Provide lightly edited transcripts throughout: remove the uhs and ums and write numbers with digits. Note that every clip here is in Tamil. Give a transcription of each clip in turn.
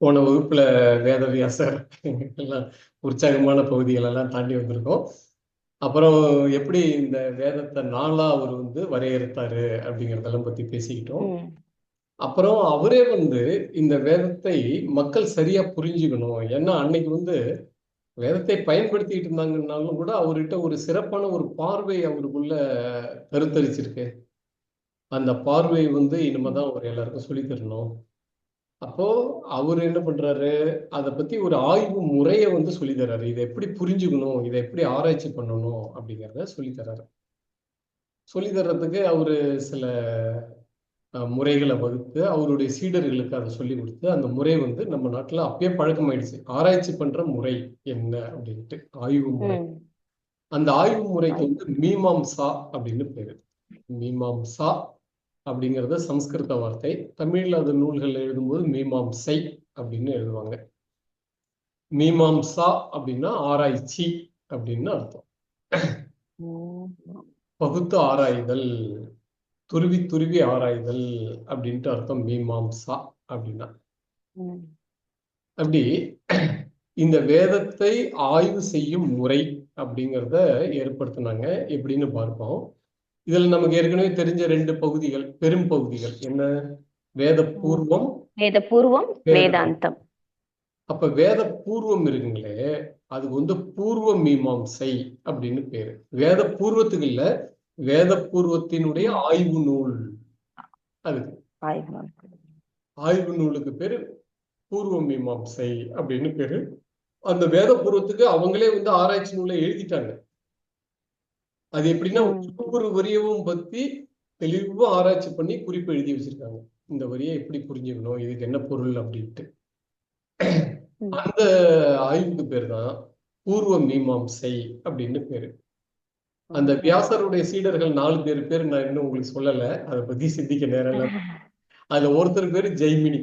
போன வகுப்புல வேதவியாசர் எல்லாம் உற்சாகமான பகுதிகள் எல்லாம் தாண்டி வந்திருக்கோம். அப்புறம் எப்படி இந்த வேதத்தை நாளா அவர் வரையறுத்தாரு அப்படிங்கிறதெல்லாம் பத்தி பேசிக்கிட்டோம். ம். அப்புறம் அவரே இந்த வேதத்தை மக்கள் சரியா புரிஞ்சுக்கணும். ஏன்னா அன்னைக்கு வேதத்தை பயன்படுத்திட்டு இருந்தாங்கன்னாலும் கூட அவர்கிட்ட ஒரு சிறப்பான ஒரு பார்வை அவருக்குள்ள கருத்தரிச்சிருக்கு. அந்த பார்வை இனிமேதான் அவர் எல்லாருக்கும் சொல்லி தரணும். அப்போ அவர் என்ன பண்றாரு, அதை பத்தி ஒரு ஆய்வு முறையை சொல்லி தர்றாரு. இதை எப்படி புரிஞ்சுக்கணும், இதை எப்படி ஆராய்ச்சி பண்ணணும் அப்படிங்கிறத சொல்லி தர்றாரு. சொல்லி தர்றதுக்கு அவரு சில முறைகளை வகுத்து அவருடைய சீடர்களுக்கு அதை சொல்லி கொடுத்து அந்த முறை நம்ம நாட்டுல அப்பயே பழக்கமாயிடுச்சு. ஆராய்ச்சி பண்ற முறை என்ன அப்படின்ட்டு ஆய்வு முறை. அந்த ஆய்வு முறைக்கு மீமாம்சா அப்படின்னு பேரு. மீமாம்சா அப்படிங்கிறது சம்ஸ்கிருத வார்த்தை. தமிழ்ல அது நூல்கள் எழுதும்போது மீமாம்சை அப்படின்னு எழுதுவாங்க. மீமாம்சா அப்படின்னா ஆராய்ச்சி அப்படின்னு அர்த்தம். பகுத்து ஆராய்தல், துருவி துருவி ஆராய்தல் அப்படின்ட்டு அர்த்தம் மீமாம்சா அப்படின்னா. அப்படி இந்த வேதத்தை ஆய்வு செய்யும் முறை அப்படிங்கிறத ஏற்படுத்தினாங்க. எப்படின்னு பார்ப்போம். இதுல நமக்கு ஏற்கனவே தெரிஞ்ச 2 பகுதிகள், பெரும் பகுதிகள் என்ன? வேத பூர்வம், வேதாந்தம். அப்ப வேத பூர்வம் இருக்குங்களே, அதுக்கு பூர்வ மீமாம்சை அப்படின்னு பேரு. வேத பூர்வத்துக்கு இல்ல, வேத பூர்வத்தினுடைய ஆய்வு நூல். அதுக்கு ஆய்வு நூலுக்கு பேரு பூர்வ மீமாம்சை அப்படின்னு பேரு. அந்த வேத பூர்வத்துக்கு அவங்களே ஆராய்ச்சி நூலை எழுதிட்டாங்க. அது எப்படின்னா ஒவ்வொரு வரியவும் பத்தி தெளிவா ஆராய்ச்சி பண்ணி குறிப்பு எழுதி வச்சிருக்காங்க. இந்த வரியை எப்படி புரிஞ்சுக்கணும், இதுக்கு என்ன பொருள் அப்படின்ட்டு. அந்த ஆய்வுக்கு பேர் தான் பூர்வ மீமாம்சை அப்படின்னு பேரு. அந்த வியாசருடைய சீடர்கள் 4 பேர் நான் இன்னும் உங்களுக்கு சொல்லல, அதை பத்தி சிந்திக்க நேரம் இல்லை. அதுல ஒருத்தர் பேரு ஜெய்மினி.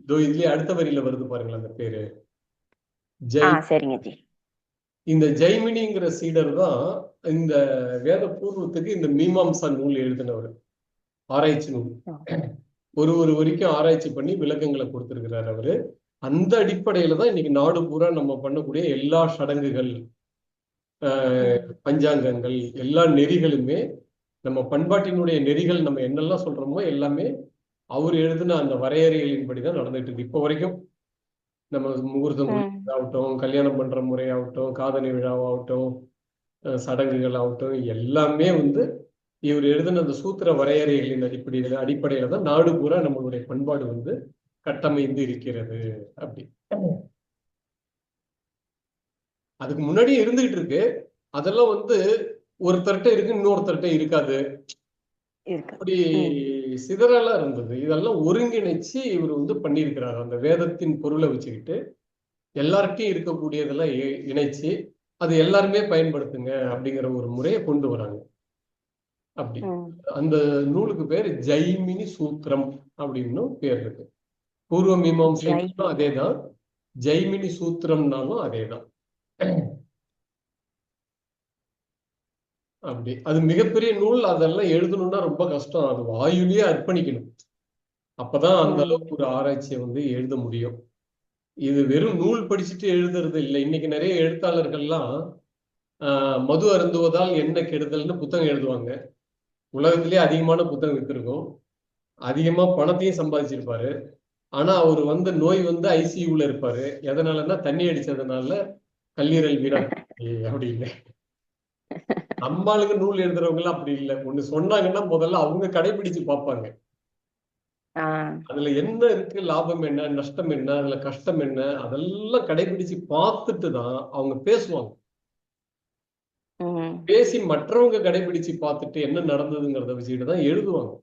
இதுலயே அடுத்த வரியில வருது பாருங்களேன் அந்த பேரு. இந்த ஜெய்மினிங்கிற சீடர் தான் இந்த வேத பூர்வத்துக்கு இந்த மீமாம்சா நூல் எழுதினவர். ஆராய்ச்சி நூல் ஒரு வரைக்கும் ஆராய்ச்சி பண்ணி விளக்கங்களை கொடுத்திருக்கிறார் அவரு. அந்த அடிப்படையில தான் இன்னைக்கு நாடு பூரா நம்ம பண்ணக்கூடிய எல்லா சடங்குகள், பஞ்சாங்கங்கள், எல்லா நெறிகளுமே, நம்ம பண்பாட்டினுடைய நெறிகள் நம்ம என்னெல்லாம் சொல்றோமோ எல்லாமே அவர் எழுதின அந்த வரையறைகளின்படிதான் நடந்துட்டு இருக்கு இப்ப வரைக்கும். நம்ம முகூர்த்தம் ஆகட்டும், கல்யாணம் பண்ற முறையாகட்டும், காதணி விழாவாகட்டும், சடங்குகள் ஆகட்டும், எல்லாமே இவர் எழுதின அந்த சூத்திர வரையறைகளின் அடிப்படையில தான் நாடு பூரா நம்மளுடைய பண்பாடு கட்டமைந்து இருக்கிறது. அப்படி அதுக்கு முன்னாடியே இருந்துகிட்டு இருக்கு. அதெல்லாம் ஒருத்தர்கிட்ட இருக்கு, இன்னொருத்தர்கிட்ட இருக்காது. அப்படி சிதறலா இருந்தது. இதெல்லாம் ஒருங்கிணைச்சு இவர் பண்ணியிருக்கிறார். அந்த வேதத்தின் பொருளை வச்சுக்கிட்டு எல்லார்கிட்டையும் இருக்கக்கூடியதெல்லாம் இணைச்சு அது எல்லாருமே பயன்படுத்துங்க அப்படிங்கிற ஒரு முறையை கொண்டு வராங்க. அப்படி அந்த நூலுக்கு பேரு ஜெய்மினி சூத்திரம் அப்படின்னு பேர் இருக்கு. பூர்வ மீமாம்சைக்கும் அதேதான், ஜெய்மினி சூத்திரம்னாலும் அதேதான். அப்படி அது மிகப்பெரிய நூல். அதெல்லாம் எழுதணும்னா ரொம்ப கஷ்டம். அது வாயுலயே அர்ப்பணிக்கணும். அப்பதான் அந்த அளவுக்கு ஒரு ஆராய்ச்சியை எழுத முடியும். இது வெறும் நூல் படிச்சுட்டு எழுதுறது இல்லை. இன்னைக்கு நிறைய எழுத்தாளர்கள்லாம் மது அருந்துவதால் என்ன கெடுதல்னு புத்தகம் எழுதுவாங்க. உலகத்திலேயே அதிகமான புத்தகம் வித்திருக்கும், அதிகமா பணத்தையும் சம்பாதிச்சிருப்பாரு. ஆனா அவர் நோய் ஐசியூல இருப்பாரு. எதனாலன்னா தண்ணி அடிச்சதுனால கல்லீரல் வீணாச்சு அப்படின்னு. நம்மளுக்கு நூல் எழுதுறவங்க எல்லாம் அப்படி இல்லை. ஒண்ணு சொன்னாங்கன்னா முதல்ல அவங்க கடைபிடிச்சு பார்ப்பாங்க. அதுல என்ன இருக்கு, லாபம் என்ன, நஷ்டம் என்ன, அதுல கஷ்டம் என்ன, அதெல்லாம் கடைபிடிச்சு பார்த்துட்டு தான் அவங்க பேசுவாங்க. பேசி மற்றவங்க கடைபிடிச்சு பார்த்துட்டு என்ன நடந்ததுங்கிறத வச்சுக்கிட்டு தான் எழுதுவாங்க.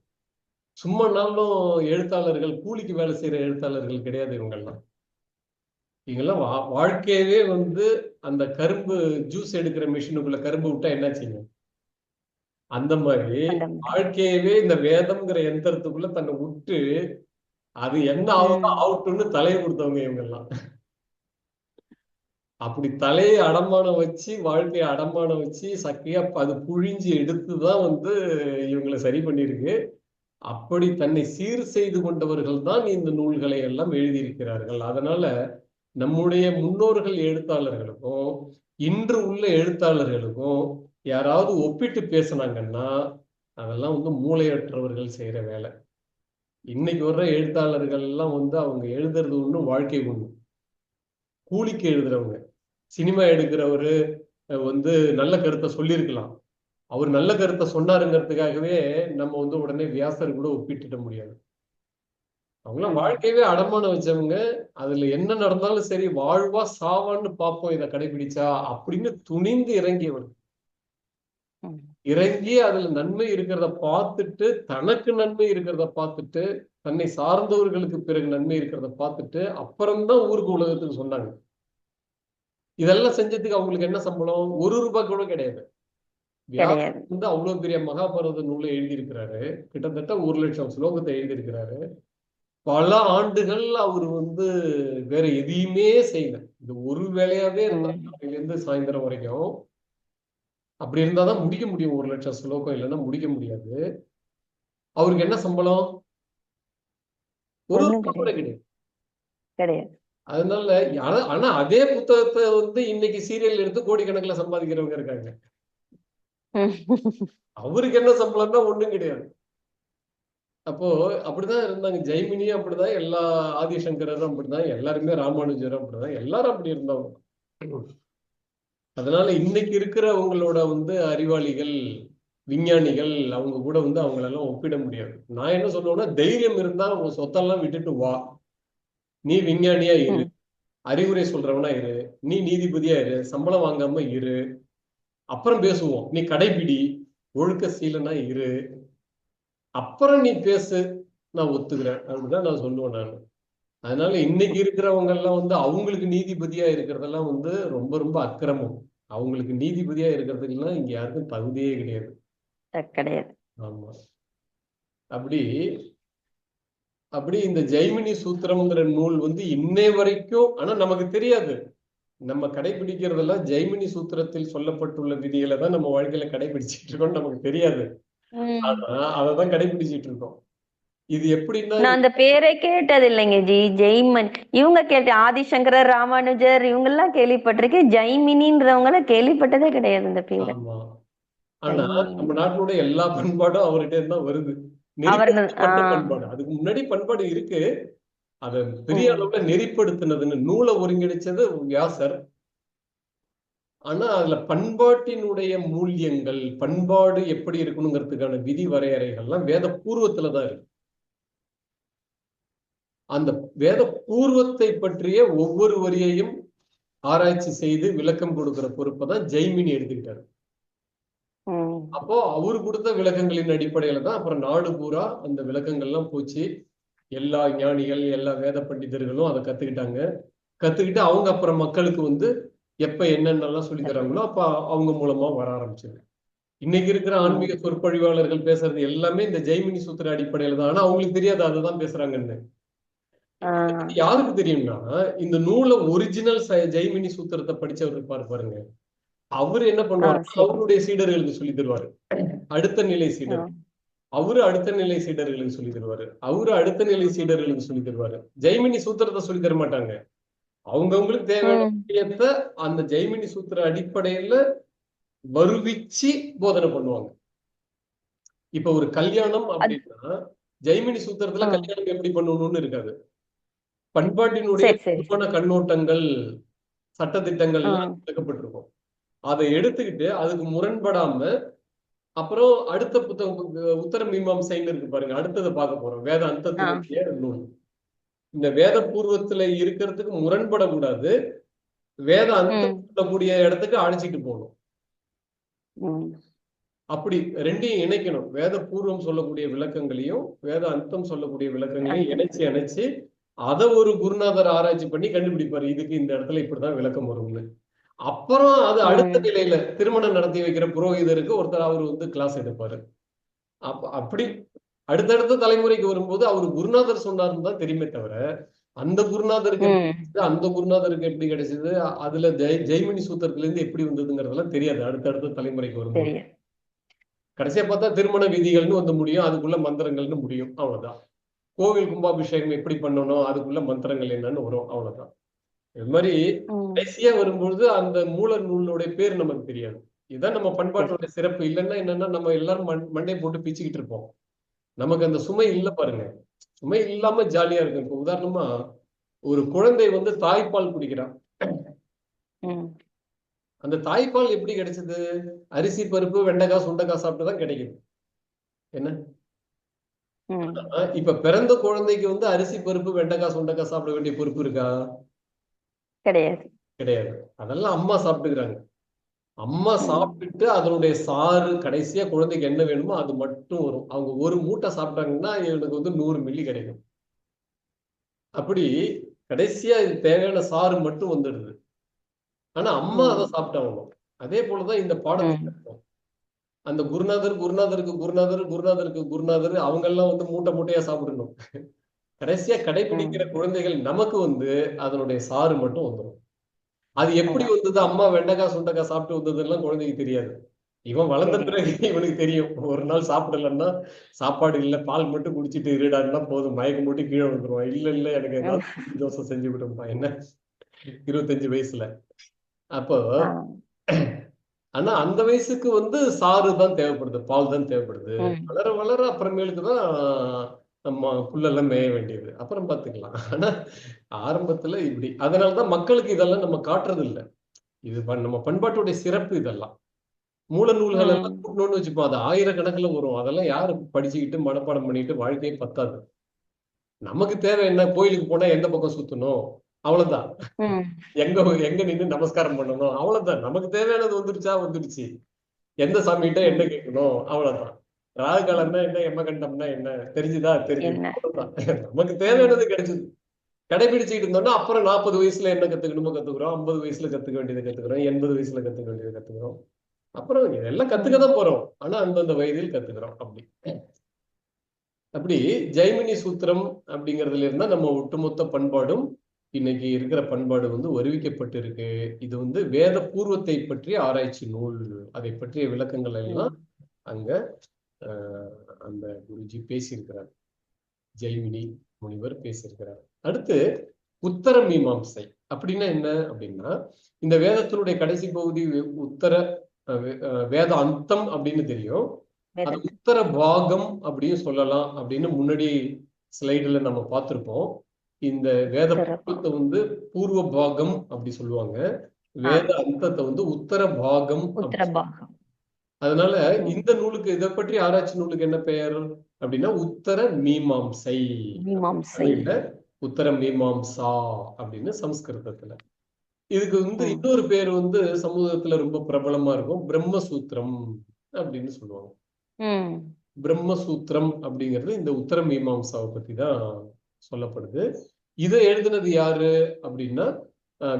சும்மா நாளும் எழுத்தாளர்கள், கூலிக்கு வேலை செய்யற எழுத்தாளர்கள் கிடையாது இவங்கெல்லாம். இவங்கெல்லாம் வாழ்க்கையவே அந்த கரும்பு ஜூஸ் எடுக்கிற மிஷினுக்குள்ள கரும்பு விட்டா என்னாச்சுங்க, அந்த மாதிரி வாழ்க்கையவே இந்த வேதம்ங்கிற எந்திரத்துக்குள்ள தன்னை விட்டு அது என்ன ஆகுதோ ஆகட்டும்னு தலையை கொடுத்தவங்க இவங்கெல்லாம். அப்படி தலையை அடமானம் வச்சு, வாழ்க்கையை அடமானம் வச்சு சக்கையா அது புழிஞ்சு எடுத்துதான் இவங்களை சரி பண்ணிருக்கு. அப்படி தன்னை சீர் செய்து கொண்டவர்கள் தான் இந்த நூல்களை எல்லாம் எழுதியிருக்கிறார்கள். அதனால நம்முடைய முன்னோர்கள் எழுத்தாளர்களுக்கும் இன்று உள்ள எழுத்தாளர்களுக்கும் யாராவது ஒப்பிட்டு பேசுனாங்கன்னா அதெல்லாம் மூளையற்றவர்கள் செய்யற வேலை. இன்னைக்கு வர்ற எழுத்தாளர்கள் எல்லாம் அவங்க எழுதுறது ஒண்ணும் வாழ்க்கை ஒண்ணு. கூலிக்கு எழுதுறவங்க. சினிமா எடுக்கிறவரு நல்ல கருத்தை சொல்லியிருக்கலாம். அவர் நல்ல கருத்தை சொன்னாருங்கிறதுக்காகவே நம்ம உடனே வியாசர் கூட ஒப்பிட்டுட முடியாது. அவங்களாம் வாழ்க்கையவே அடமான வச்சவங்க. அதுல என்ன நடந்தாலும் சரி, வாழ்வா சாவான்னு பார்ப்போம் இதை கடைபிடிச்சா அப்படின்னு துணிந்து இறங்கியவர். இறங்கி அதுல நன்மை இருக்கிறத பார்த்துட்டு, தனக்கு நன்மை இருக்கிறத பார்த்துட்டு, தன்னை சார்ந்தவர்களுக்கு பிறகு நன்மை இருக்கிறத பார்த்துட்டு அப்புறம்தான் ஊருக்கு உலகத்துக்கு சொன்னாங்க. இதெல்லாம் செஞ்சதுக்கு அவங்களுக்கு என்ன சம்பளம்? ₹1 கூட கிடையாது. வியாசர் அவ்வளவு பெரிய மகாபாரத நூலை எழுதியிருக்கிறாரு. கிட்டத்தட்ட 1,00,000 ஸ்லோகத்தை எழுதியிருக்கிறாரு. பல ஆண்டுகள் அவர் வேற எதையுமே செய்யல. இது ஒரு வேலையாவே இருந்தார். காலையிலிருந்து சாயந்தரம் வரைக்கும். அப்படி இருந்தாதான் முடிக்க முடியும். 1,00,000 ஸ்லோகம் இல்லைன்னா முடிக்க முடியாது. அவருக்கு என்ன சம்பளம்? ₹1 கூட கிடையாது. அதனால ஆனா அதே புத்தகத்தை இன்னைக்கு சீரியல் எடுத்து கோடிக்கணக்கில் சம்பாதிக்கிறவங்க இருக்காங்க. அவருக்கு என்ன சம்பளம்னா ஒண்ணும் கிடையாது. அப்போ அப்படிதான் இருந்தாங்க. ஜெய்மினியும் அப்படிதான், எல்லா ஆதிசங்கரரும் அப்படிதான், எல்லாருமே ராமானுஜரும் அப்படிதான், எல்லாரும் அப்படி இருந்தவங்க. அதனால இன்னைக்கு இருக்கிறவங்களோட அறிவாளிகள், விஞ்ஞானிகள் அவங்க கூட அவங்களெல்லாம் ஒப்பிட முடியாது. நான் என்ன சொல்லுவேன்னா, தைரியம் இருந்தா உன் சொத்தெல்லாம் விட்டுட்டு வா. நீ விஞ்ஞானியா இரு, அறிவுரை சொல்றவனா இரு, நீ நீதிபதியா இரு, சம்பளம் வாங்காம இரு, அப்புறம் பேசுவோம். நீ கடைபிடி, ஒழுக்க சீலனா இரு, அப்புறம் நீ பேசு, நான் ஒத்துக்கிறேன் அப்படிதான் நான் சொல்லுவேன் நான். அதனால இன்னைக்கு இருக்கிறவங்க எல்லாம் அவங்களுக்கு நீதிபதியா இருக்கிறதெல்லாம் ரொம்ப ரொம்ப அக்கிரமம். அவங்களுக்கு நீதிபதியா இருக்கிறதுக்கெல்லாம் இங்க யாருக்கும் தகுதியே கிடையாது. ஆமா. அப்படி இந்த ஜெய்மினி சூத்திரம்ங்கிற நூல் இன்னை வரைக்கும், ஆனா நமக்கு தெரியாது. நம்ம கடைபிடிக்கிறதெல்லாம் ஜெய்மினி சூத்திரத்தில் சொல்லப்பட்டுள்ள விதிகளை தான் நம்ம வாழ்க்கையில கடைபிடிச்சிட்டு இருக்கோம். நமக்கு தெரியாது. ஆனா அததான் கடைபிடிச்சிட்டு இருக்கோம். இது எப்படின்னா, நான் அந்த பேரை கேட்டது இல்லைங்க ஜி. ஜெய்மன் இவங்க ஆதிசங்கரர், ராமானுஜர் இவங்க எல்லாம் கேள்விப்பட்டிருக்கேன். ஜெய்மினின்றவங்கள கேள்விப்பட்டதே கிடையாது இந்த பேரு. ஆமா. ஆனா நம்ம நாட்டினுடைய எல்லா பண்பாடும் அவர்கிட்ட இருந்தா வருது. நெறிப்படுத்தப்பட்ட பண்பாடு. அதுக்கு முன்னாடி பண்பாடு இருக்கு. அதை பெரிய அளவுல நெறிப்படுத்தினதுன்னு நூலை ஒருங்கிணைச்சது வியாசர். ஆனா அதுல பண்பாட்டினுடைய மூல்யங்கள், பண்பாடு எப்படி இருக்கணுங்கிறதுக்கான விதி வரையறைகள்லாம் வேத பூர்வத்துலதான் இருக்கு. அந்த வேத பூர்வத்தை பற்றிய ஒவ்வொரு வரியையும் ஆராய்ச்சி செய்து விளக்கம் கொடுக்கிற பொறுப்பை தான் ஜெய்மினி எடுத்துக்கிட்டாரு. அப்போ அவரு கொடுத்த விளக்கங்களின் அடிப்படையில தான் அப்புறம் நாடு பூரா அந்த விளக்கங்கள்லாம் போச்சு. எல்லா ஞானிகள், எல்லா வேத பண்டிதர்களும் அதை கத்துக்கிட்டு அவங்க அப்புறம் மக்களுக்கு எப்ப என்னென்னலாம் சொல்லி தராங்களோ அப்ப அவங்க மூலமா வர ஆரம்பிச்சது. இன்னைக்கு இருக்கிற ஆன்மீக சொற்பொழிவாளர்கள் பேசுறது எல்லாமே இந்த ஜெய்மினி சூத்திர அடிப்படையில தான். ஆனா அவங்களுக்கு தெரியாது அதுதான் பேசுறாங்கன்னு. யாருக்கு தெரியும்னா, இந்த நூலை ஒரிஜினல் ஜெய்மினி சூத்திரத்தை படிச்சவர் இருப்பாரு பாருங்க, அவரு என்ன பண்ணுவாரு, அவருடைய சீடர்களுக்கு சொல்லி தருவாரு. அடுத்த நிலை சீடர் அவரு அடுத்த நிலை சீடர்களுக்கு சொல்லி தருவாரு. அவரு அடுத்த நிலை சீடர்களுக்கு சொல்லி தருவாரு. ஜெய்மினி சூத்திரத்தை சொல்லி தர மாட்டாங்க. அவங்கவுங்களுக்கு தேவையான விஷயத்த அந்த ஜெய்மினி சூத்திர அடிப்படையில வருவிச்சு போதனை பண்ணுவாங்க. இப்ப ஒரு கல்யாணம் அப்படின்னா ஜெய்மினி சூத்திரத்துல கல்யாணம் எப்படி பண்ணணும்னு இருக்காது. பண்பாட்டினுடைய பொதுவான கண்ணோட்டங்கள், சட்டதிட்டங்கள் எல்லாம் விளக்கப்பட்டிருக்கும். அதை எடுத்துக்கிட்டு அதுக்கு முரண்படாம அப்புறம் அடுத்த புத்தகம் உத்தர மீமாம்சைன்னு இருக்கு பாருங்க, அடுத்ததை பார்க்க போறோம். வேத அந்தத்தினுடைய நூல். இந்த வேத பூர்வத்துல இருக்கிறதுக்கு முரண்படக்கூடாது, வேத அந்தம் சொல்லக்கூடிய இடத்துக்கு அழைச்சிட்டு போகணும். அப்படி ரெண்டையும் இணைக்கணும். வேத பூர்வம் சொல்லக்கூடிய விளக்கங்களையும் வேத அந்தம் சொல்லக்கூடிய விளக்கங்களையும் இணைச்சு அதை ஒரு குருநாதர் ஆராய்ச்சி பண்ணி கண்டுபிடிப்பாரு, இதுக்கு இந்த இடத்துல இப்படிதான் விளக்கம் வரும்னு. அப்புறம் அது அடுத்த நிலையில திருமணம் நடத்தி வைக்கிற புரோகிதருக்கு ஒருத்தர் அவரு கிளாஸ் எடுப்பாரு. அப்படி அடுத்தடுத்த தலைமுறைக்கு வரும்போது அவரு குருநாதர் சொன்னாருன்னு தான் தெரியுமே தவிர அந்த குருநாதருக்கு எப்படி கிடைச்சது, அதுல ஜெய்மினி சூத்திரத்துல இருந்து எப்படி வந்ததுங்கிறதெல்லாம் தெரியாது அடுத்தடுத்த தலைமுறைக்கு வரும்போது. கடைசியா பார்த்தா திருமண விதிகள்னு வந்து முடியும், அதுக்குள்ள மந்திரங்கள்னு முடியும், அவ்வளவுதான். கோவில் கும்பாபிஷேகம் எப்படி பண்ணணும், அதுக்குள்ள மந்திரங்கள் என்னன்னு வரும், அவ்வளவுதான். இது மாதிரி கடைசியா வரும்பொழுது அந்த மூல நூலுடைய பேர் நமக்கு தெரியாது. இதுதான் நம்ம பண்பாட்டோட சிறப்பு. இல்லைன்னா என்னன்னா நம்ம எல்லாரும் மண்டை போட்டு பிச்சுக்கிட்டு இருப்போம். நமக்கு அந்த சுமை இல்ல பாருங்க. சுமை இல்லாம ஜாலியா இருக்கும். இப்ப உதாரணமா ஒரு குழந்தை வந்து தாய்ப்பால் குடிக்கிறான். அந்த தாய்ப்பால் எப்படி கிடைச்சது? அரிசி பருப்பு வெண்டைக்காய் சுண்டைக்காய் சாப்பிட்டுதான் கிடைக்குது. என்ன இப்ப பிறந்த குழந்தைக்கு வந்து அரிசி பருப்பு வெண்டைக்காய் சுண்டைக்காய் சாப்பிட வேண்டிய பொறுப்பு இருக்கா? கிடையாது. கிடையாது. அதெல்லாம் அம்மா சாப்பிட்டுக்கிறாங்க. அம்மா சாப்பிட்டுட்டு அதனுடைய சாறு கடைசியா குழந்தைக்கு என்ன வேணுமோ அது மட்டும் வரும். அவங்க ஒரு மூட்டை சாப்பிட்டாங்கன்னா எனக்கு வந்து 100 மில்லி கிடைக்கும். அப்படி கடைசியா இது தேவையான சாறு மட்டும் வந்துடுது. ஆனா அம்மா அதை சாப்பிட்டாங்க. அதே போலதான் இந்த பாடத்தை அந்த குருநாதருக்கு அவங்க எல்லாம் வந்து மூட்டை மூட்டையா சாப்பிடணும். கடைசியா கடைபிடிக்கிற குழந்தைகள் நமக்கு வந்து அதனுடைய சாறு மட்டும் வந்துடும். அது எப்படி வந்தது? அம்மா வெண்டைக்காய் சுண்டைக்காய் சாப்பிட்டு வந்ததுலாம் குழந்தைக்கு தெரியாது. இவன் வளர்ந்த பிறகு இவனுக்கு தெரியும். ஒரு நாள் சாப்பிடலன்னா சாப்பாடு இல்ல, பால் மட்டும் குடிச்சிட்டு இருடான்னா போதும், மயக்கம் போட்டு கீழே வந்துருவான். இல்ல எனக்கு ஏதாவது தோசை செஞ்சு விடுமா, என்ன 25 வயசுல. அப்போ ஆனா அந்த வயசுக்கு வந்து சாறு தான் தேவைப்படுது, பால் தான் தேவைப்படுது. வளர வளர அப்புறமேலுக்குதான் நம்ம புல்லெல்லாம் மேய வேண்டியது, அப்புறம் பாத்துக்கலாம். ஆனா ஆரம்பத்துல இப்படி. அதனாலதான் மக்களுக்கு இதெல்லாம் நம்ம காட்டுறது இல்லை. இது நம்ம பண்பாட்டுடைய சிறப்பு. இதெல்லாம் மூல நூல்கள் எல்லாம் கூட்டணும்னு வச்சுப்போம், அது 1000கணக்குல வரும். அதெல்லாம் யாரு படிச்சுக்கிட்டு மனப்பாடம் பண்ணிட்டு வாழ்க்கையே பத்தாது. நமக்கு தேவை என்ன? கோயிலுக்கு போனா எந்த பக்கம் சுத்தணும், அவ்வளவுதான். எங்க நின்று நமஸ்காரம் பண்ணணும், அவ்வளவுதான். நமக்கு தேவையானது வந்துருச்சு. எந்த சாமிகிட்ட என்ன கேட்கணும், அவ்வளவுதான். ராகுகாலம்னா என்ன, எமகண்டம்னா என்ன தெரிஞ்சுதா? தெரிஞ்சு அவ்வளவுதான். நமக்கு தேவையானது கிடைச்சது. கடைபிடிச்சுக்கிட்டு இருந்தோம்னா அப்புறம் 40 வயசுல என்ன கத்துக்கணுமோ கத்துக்கிறோம், 50 வயசுல கத்துக்க வேண்டியதை கத்துக்கிறோம், 80 வயசுல கத்துக்க வேண்டியதை கத்துக்கிறோம். அப்புறம் இதெல்லாம் கத்துக்கதான் போறோம். ஆனா அந்தந்த வயதில் கத்துக்கிறோம். அப்படி ஜெய்மினி சூத்திரம் அப்படிங்கறதுல இருந்தா நம்ம ஒட்டுமொத்த பண்பாடும் இன்னைக்கு இருக்கிற பண்பாடு வந்து வருவிக்கப்பட்டு இருக்கு. இது வந்து வேத பூர்வத்தை பற்றிய ஆராய்ச்சி நூல். அதை பற்றிய விளக்கங்கள் எல்லாம் அங்க அந்த குருஜி பேசியிருக்கிறார், ஜெய்மினி முனிவர் பேசியிருக்கிறார். அடுத்து உத்தர மீமாம்சை அப்படின்னா என்ன அப்படின்னா, இந்த வேதத்தினுடைய கடைசி பகுதி உத்தர வேத அந்தம் அப்படின்னு தெரியும். அது உத்தர பாகம் அப்படின்னு சொல்லலாம் அப்படின்னு முன்னாடி ஸ்லைடுல நம்ம பார்த்திருப்போம். இந்த வேத பூர்வத்தை வந்து பூர்வ பாகம் அப்படி சொல்லுவாங்க, வேத அந்தத்தை வந்து உத்தர பாகம். அதனால இந்த நூலுக்கு, இதை பற்றி ஆராய்ச்சி நூலுக்கு என்ன பெயர் அப்படின்னா உத்தர மீமாம்சை. உத்தர மீமாம்சா அப்படின்னு சமஸ்கிருதத்துல. இதுக்கு வந்து இன்னொரு பேர் வந்து சமூகத்துல ரொம்ப பிரபலமா இருக்கும், பிரம்மசூத்திரம் அப்படின்னு சொல்லுவாங்க. பிரம்மசூத்திரம் அப்படிங்கிறது இந்த உத்தர மீமாம்சாவை பத்தி தான் சொல்லப்படுது. இதை எழுதினது யாரு அப்படின்னா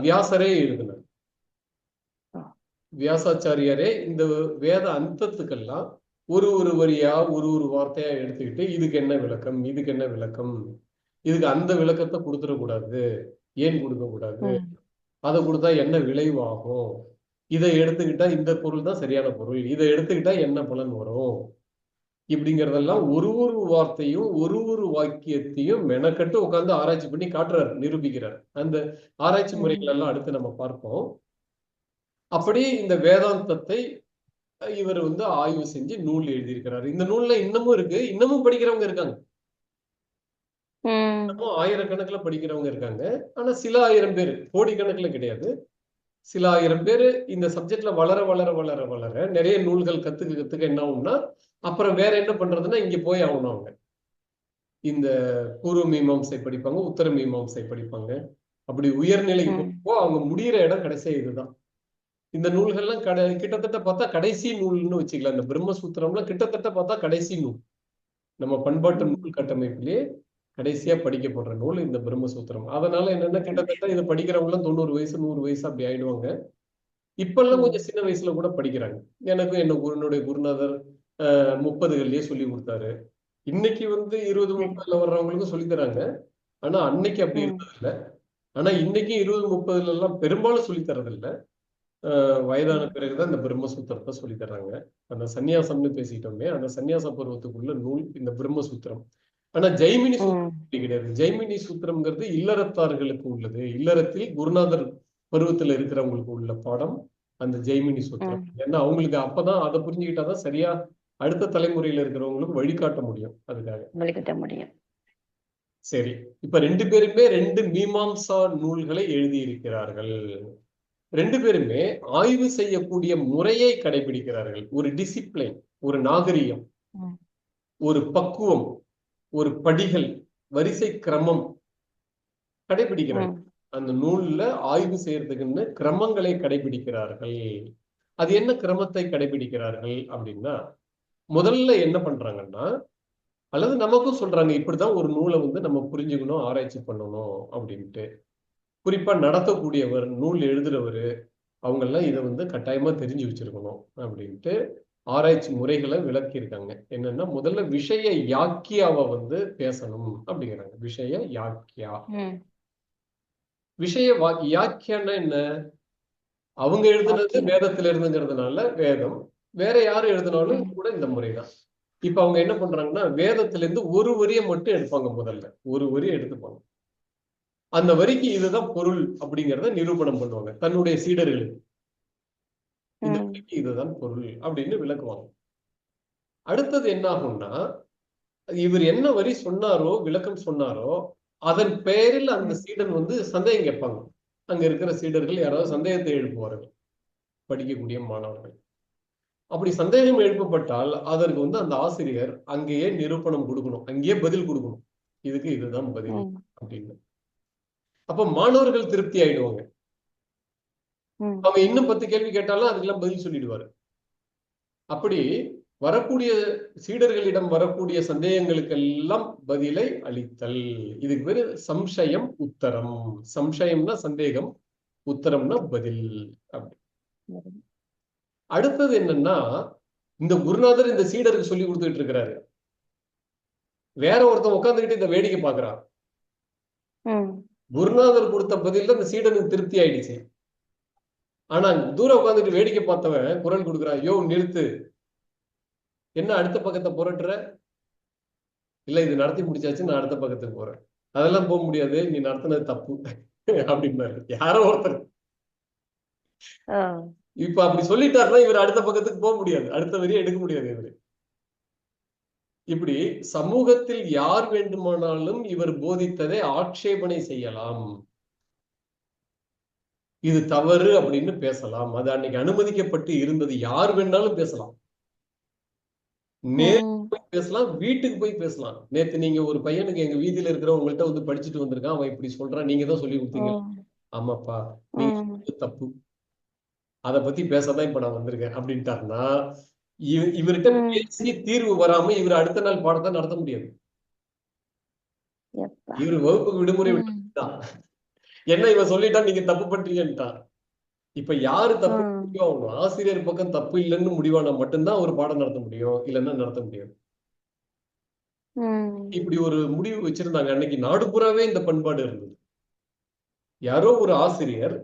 வியாசரே எழுதினார். வியாசாச்சாரியாரே இந்த வேத அந்தத்துக்கெல்லாம் ஒரு வரியா ஒரு வார்த்தையா எடுத்துக்கிட்டு இதுக்கு என்ன விளக்கம், இதுக்கு என்ன விளக்கம், இதுக்கு அந்த விளக்கத்தை கொடுத்துடக்கூடாது, ஏன் கொடுக்க கூடாது, அதை கொடுத்தா என்ன விளைவாகும், இதை எடுத்துக்கிட்டா இந்த பொருள் தான் சரியான பொருள், இதை எடுத்துக்கிட்டா என்ன பலன் வரும், இப்படிங்கிறதெல்லாம் ஒரு வார்த்தையும் ஒரு வாக்கியத்தையும் மெனக்கட்டு உட்கார்ந்து ஆராய்ச்சி பண்ணி காட்டுறாரு, நிரூபிக்கிறார். அந்த ஆராய்ச்சி முறைகள் எல்லாம் அடுத்து நம்ம பார்ப்போம். அப்படி இந்த வேதாந்தத்தை இவர் வந்து ஆய்வு செஞ்சு நூல் எழுதியிருக்கிறாரு. இந்த நூல்ல இன்னமும் இருக்கு, இன்னமும் படிக்கிறவங்க இருக்காங்க, இன்னமும் ஆயிரக்கணக்குல படிக்கிறவங்க இருக்காங்க. ஆனா சில ஆயிரம் பேர், கோடிக்கணக்குல கிடையாது, சில ஆயிரம் பேர் இந்த சப்ஜெக்ட்ல வளர வளர வளர வளர நிறைய நூல்கள் கத்துக்க என்ன ஆகும்னா அப்புறம் வேற என்ன பண்றதுன்னா இங்க போய் ஆகணும். அவங்க இந்த பூர்வ மீமாம்சை படிப்பாங்க, உத்தர மீமாம்சை படிப்பாங்க. அப்படி உயர்நிலைக்கு போக அவங்க முடிகிற இடம் கடைசியா இதுதான். இந்த நூல்கள்லாம் கிட்டத்தட்ட பார்த்தா கடைசி நூல்னு வச்சுக்கலாம். இந்த பிரம்மசூத்திரம்லாம் கிட்டத்தட்ட பார்த்தா கடைசி நூல். நம்ம பண்பாட்டு நூல் கட்டமைப்பிலேயே கடைசியா படிக்கப்படுற நூல் இந்த பிரம்மசூத்திரம். அதனால என்னன்னா கிட்டத்தட்ட இதை படிக்கிறவங்க எல்லாம் 90 வயசு 100 வயசு அப்படி ஆயிடுவாங்க. இப்பெல்லாம் கொஞ்சம் சின்ன வயசுல கூட படிக்கிறாங்க. எனக்கும் என்னுடைய குருநாதர் 30கள்லயே சொல்லி கொடுத்தாரு. இன்னைக்கு வந்து 20-30ல வர்றவங்களுக்கும் சொல்லி தராங்க. ஆனா அன்னைக்கு அப்படி இருந்தது இல்லை. ஆனா இன்னைக்கு 20-30ல எல்லாம் பெரும்பாலும் சொல்லி தரது இல்லை. வயதான பிறகுதான் இந்த பிரம்மசூத்திரத்தை சொல்லி தர்றாங்க. அந்த சந்நியாசம்னு பேசிட்டோமே, அந்த சந்நியாச பருவத்துக்குள்ள நூல் இந்த பிரம்மசூத்திரம். ஆனா ஜெய்மினி சூத்திரம் கிடையாது. ஜெய்மினி சூத்திரம்ங்கிறது இல்லறத்தார்களுக்கு உள்ளது. இல்லறத்தில் குருநாதர் பருவத்துல இருக்கிறவங்களுக்கு உள்ள பாடம் அந்த ஜெய்மினி சூத்திரம். ஏன்னா அவங்களுக்கு அப்பதான் அதை புரிஞ்சுக்கிட்டாதான் சரியா அடுத்த தலைமுறையில இருக்கிறவங்களுக்கு வழிகாட்ட முடியும். அதுக்காக வழிகாட்ட முடியும். சரி, இப்ப 2 பேருமே 2 மீமாம்சா நூல்களை எழுதியிருக்கிறார்கள். 2 பேருமே ஆய்வு செய்யக்கூடிய முறையை கடைபிடிக்கிறார்கள். ஒரு டிசிப்ளின், ஒரு நாகரிகம், ஒரு பக்குவம், ஒரு படிகள், வரிசை கிரமம் கடைபிடிக்கிறார்கள். அந்த நூல்ல ஆய்வு செய்யறதுக்குன்னு கிரமங்களை கடைபிடிக்கிறார்கள். அது என்ன கிரமத்தை கடைபிடிக்கிறார்கள் அப்படின்னா, முதல்ல என்ன பண்றாங்கன்னா, அல்லது நமக்கும் சொல்றாங்க, இப்படிதான் ஒரு நூலை நம்ம புரிஞ்சுக்கணும், ஆராய்ச்சி பண்ணணும் அப்படின்ட்டு. குறிப்பா நடத்தக்கூடியவர், நூல் எழுதுறவரு, அவங்க எல்லாம் இதை கட்டாயமா தெரிஞ்சு வச்சிருக்கணும் அப்படின்ட்டு ஆராய்ச்சி முறைகளை விளக்கியிருக்காங்க. என்னன்னா, முதல்ல விஷய யாக்கியாவை பேசணும் அப்படிங்கிறாங்க. விஷய யாக்கியா. விஷய யாக்கியான்னா என்ன? அவங்க எழுதுனது வேதத்துல இருந்துங்கிறதுனால வேதம், வேற யாரு எழுதினாலும் கூட இந்த முறைதான். இப்ப அவங்க என்ன பண்றாங்கன்னா, வேதத்துல இருந்து ஒரு வரியை மட்டும் எடுப்பாங்க. முதல்ல ஒரு வரி எடுத்துப்பாங்க. அந்த வரிக்கு இதுதான் பொருள் அப்படிங்கிறத நிரூபணம் பண்ணுவாங்க தன்னுடைய சீடர்களுக்கு. இந்த வரிக்கு இதுதான் பொருள் அப்படின்னு விளக்குவாங்க. அடுத்தது என்ன ஆகும்னா, இவர் என்ன வரி சொன்னாரோ, விளக்கம் சொன்னாரோ, அதன் பெயரில் அந்த சீடன் சந்தேகம் கேட்பாங்க. அங்க இருக்கிற சீடர்கள் யாராவது சந்தேகத்தை எழுப்புவார்கள், படிக்கக்கூடிய மாணவர்கள். அப்படி சந்தேகம் எழுப்பப்பட்டால் அதற்கு அந்த ஆசிரியர் அங்கேயே நிரூபணம் கொடுக்கணும், அங்கேயே பதில் கொடுக்கணும். இதுக்கு இதுதான் பதில் அப்படின்னு. அப்ப மாணவர்கள் திருப்தி ஆயிடுவாங்க. அவங்க இன்னும் 10 கேள்வி கேட்டாலும் அதுக்கெல்லாம் பதில் சொல்லிடுவாரு. அப்படி வரக்கூடிய சீடர்களிடம் வரக்கூடிய சந்தேகங்களுக்கெல்லாம் பதிலை அளித்தல். இதுக்கு பேரு சம்சயம் உத்தரம். சம்சயம்னா சந்தேகம், உத்தரம்னா பதில். அப்படி அடுத்தது என்னன்னா, இந்த குருநாதர் இந்த சீடருக்கு சொல்லி கொடுத்துட்டு இருக்கிறாரு. வேற ஒருத்தன் உட்கார்ந்துகிட்டு இந்த வேடிக்கை பாக்குறான். குருநாதர் கொடுத்த பதில இந்த சீடனுக்கு திருப்தி ஆயிடுச்சு. ஆனா தூரம் உட்கார்ந்துட்டு வேடிக்கை பார்த்தவன் குரல் கொடுக்குறான், யோ நிறுத்து, என்ன அடுத்த பக்கத்தை புரட்டுற? இல்ல இது நடத்தி முடிச்சாச்சு, நான் அடுத்த பக்கத்துக்கு போறேன். அதெல்லாம் போக முடியாது, நீ நடத்தினது தப்பு அப்படின்னாரு யாரோ ஒருத்தர். இப்ப அப்படி சொல்லிட்டாருன்னா இவர் அடுத்த பக்கத்துக்கு போக முடியாது, அடுத்த வரியை எடுக்க முடியாது இவரு. இப்படி சமூகத்தில் யார் வேண்டுமானாலும் இவர் போதித்ததை ஆட்சேபனை செய்யலாம், இது தவறு அப்படின்னு பேசலாம். அது அன்னைக்கு அனுமதிக்கப்பட்டு இருந்தது. யார் வேணாலும் பேசலாம், நேருக்கு பேசலாம், வீட்டுக்கு போய் பேசலாம். நேத்து நீங்க ஒரு பையனுக்கு எங்க வீதியில இருக்கிற உங்கள்கிட்ட படிச்சுட்டு வந்திருக்கான், அவன் இப்படி சொல்றான், நீங்க தான் சொல்லி கொடுத்தீங்க. ஆமாப்பா, நீங்க தப்பு, அதை பத்தி பேசதான் இப்ப நான் வந்திருக்கேன் அப்படின்ட்டாருன்னா, இவர்கிட்ட பேசி தீர்வு வராம இவர் அடுத்த நாள் பாடத்தை நடத்த முடியாது. இவர் வகுப்புக்கு விடுமுறை விட்டுதான், என்ன இவன் சொல்லிட்டான், நீங்க தப்பு பண்றீங்கன்ட்டான். இப்ப யாரு தப்பு அவங்க ஆசிரியர் பக்கம் தப்பு இல்லைன்னு முடிவானா மட்டும்தான் ஒரு பாடம் நடத்த முடியும், இல்லைன்னா நடத்த முடியாது. இப்படி ஒரு முடிவு வச்சிருந்தாங்க. அன்னைக்கு நாடு பூராவே இந்த பண்பாடு இருந்தது. யாரோ ஒரு ஆசிரியர்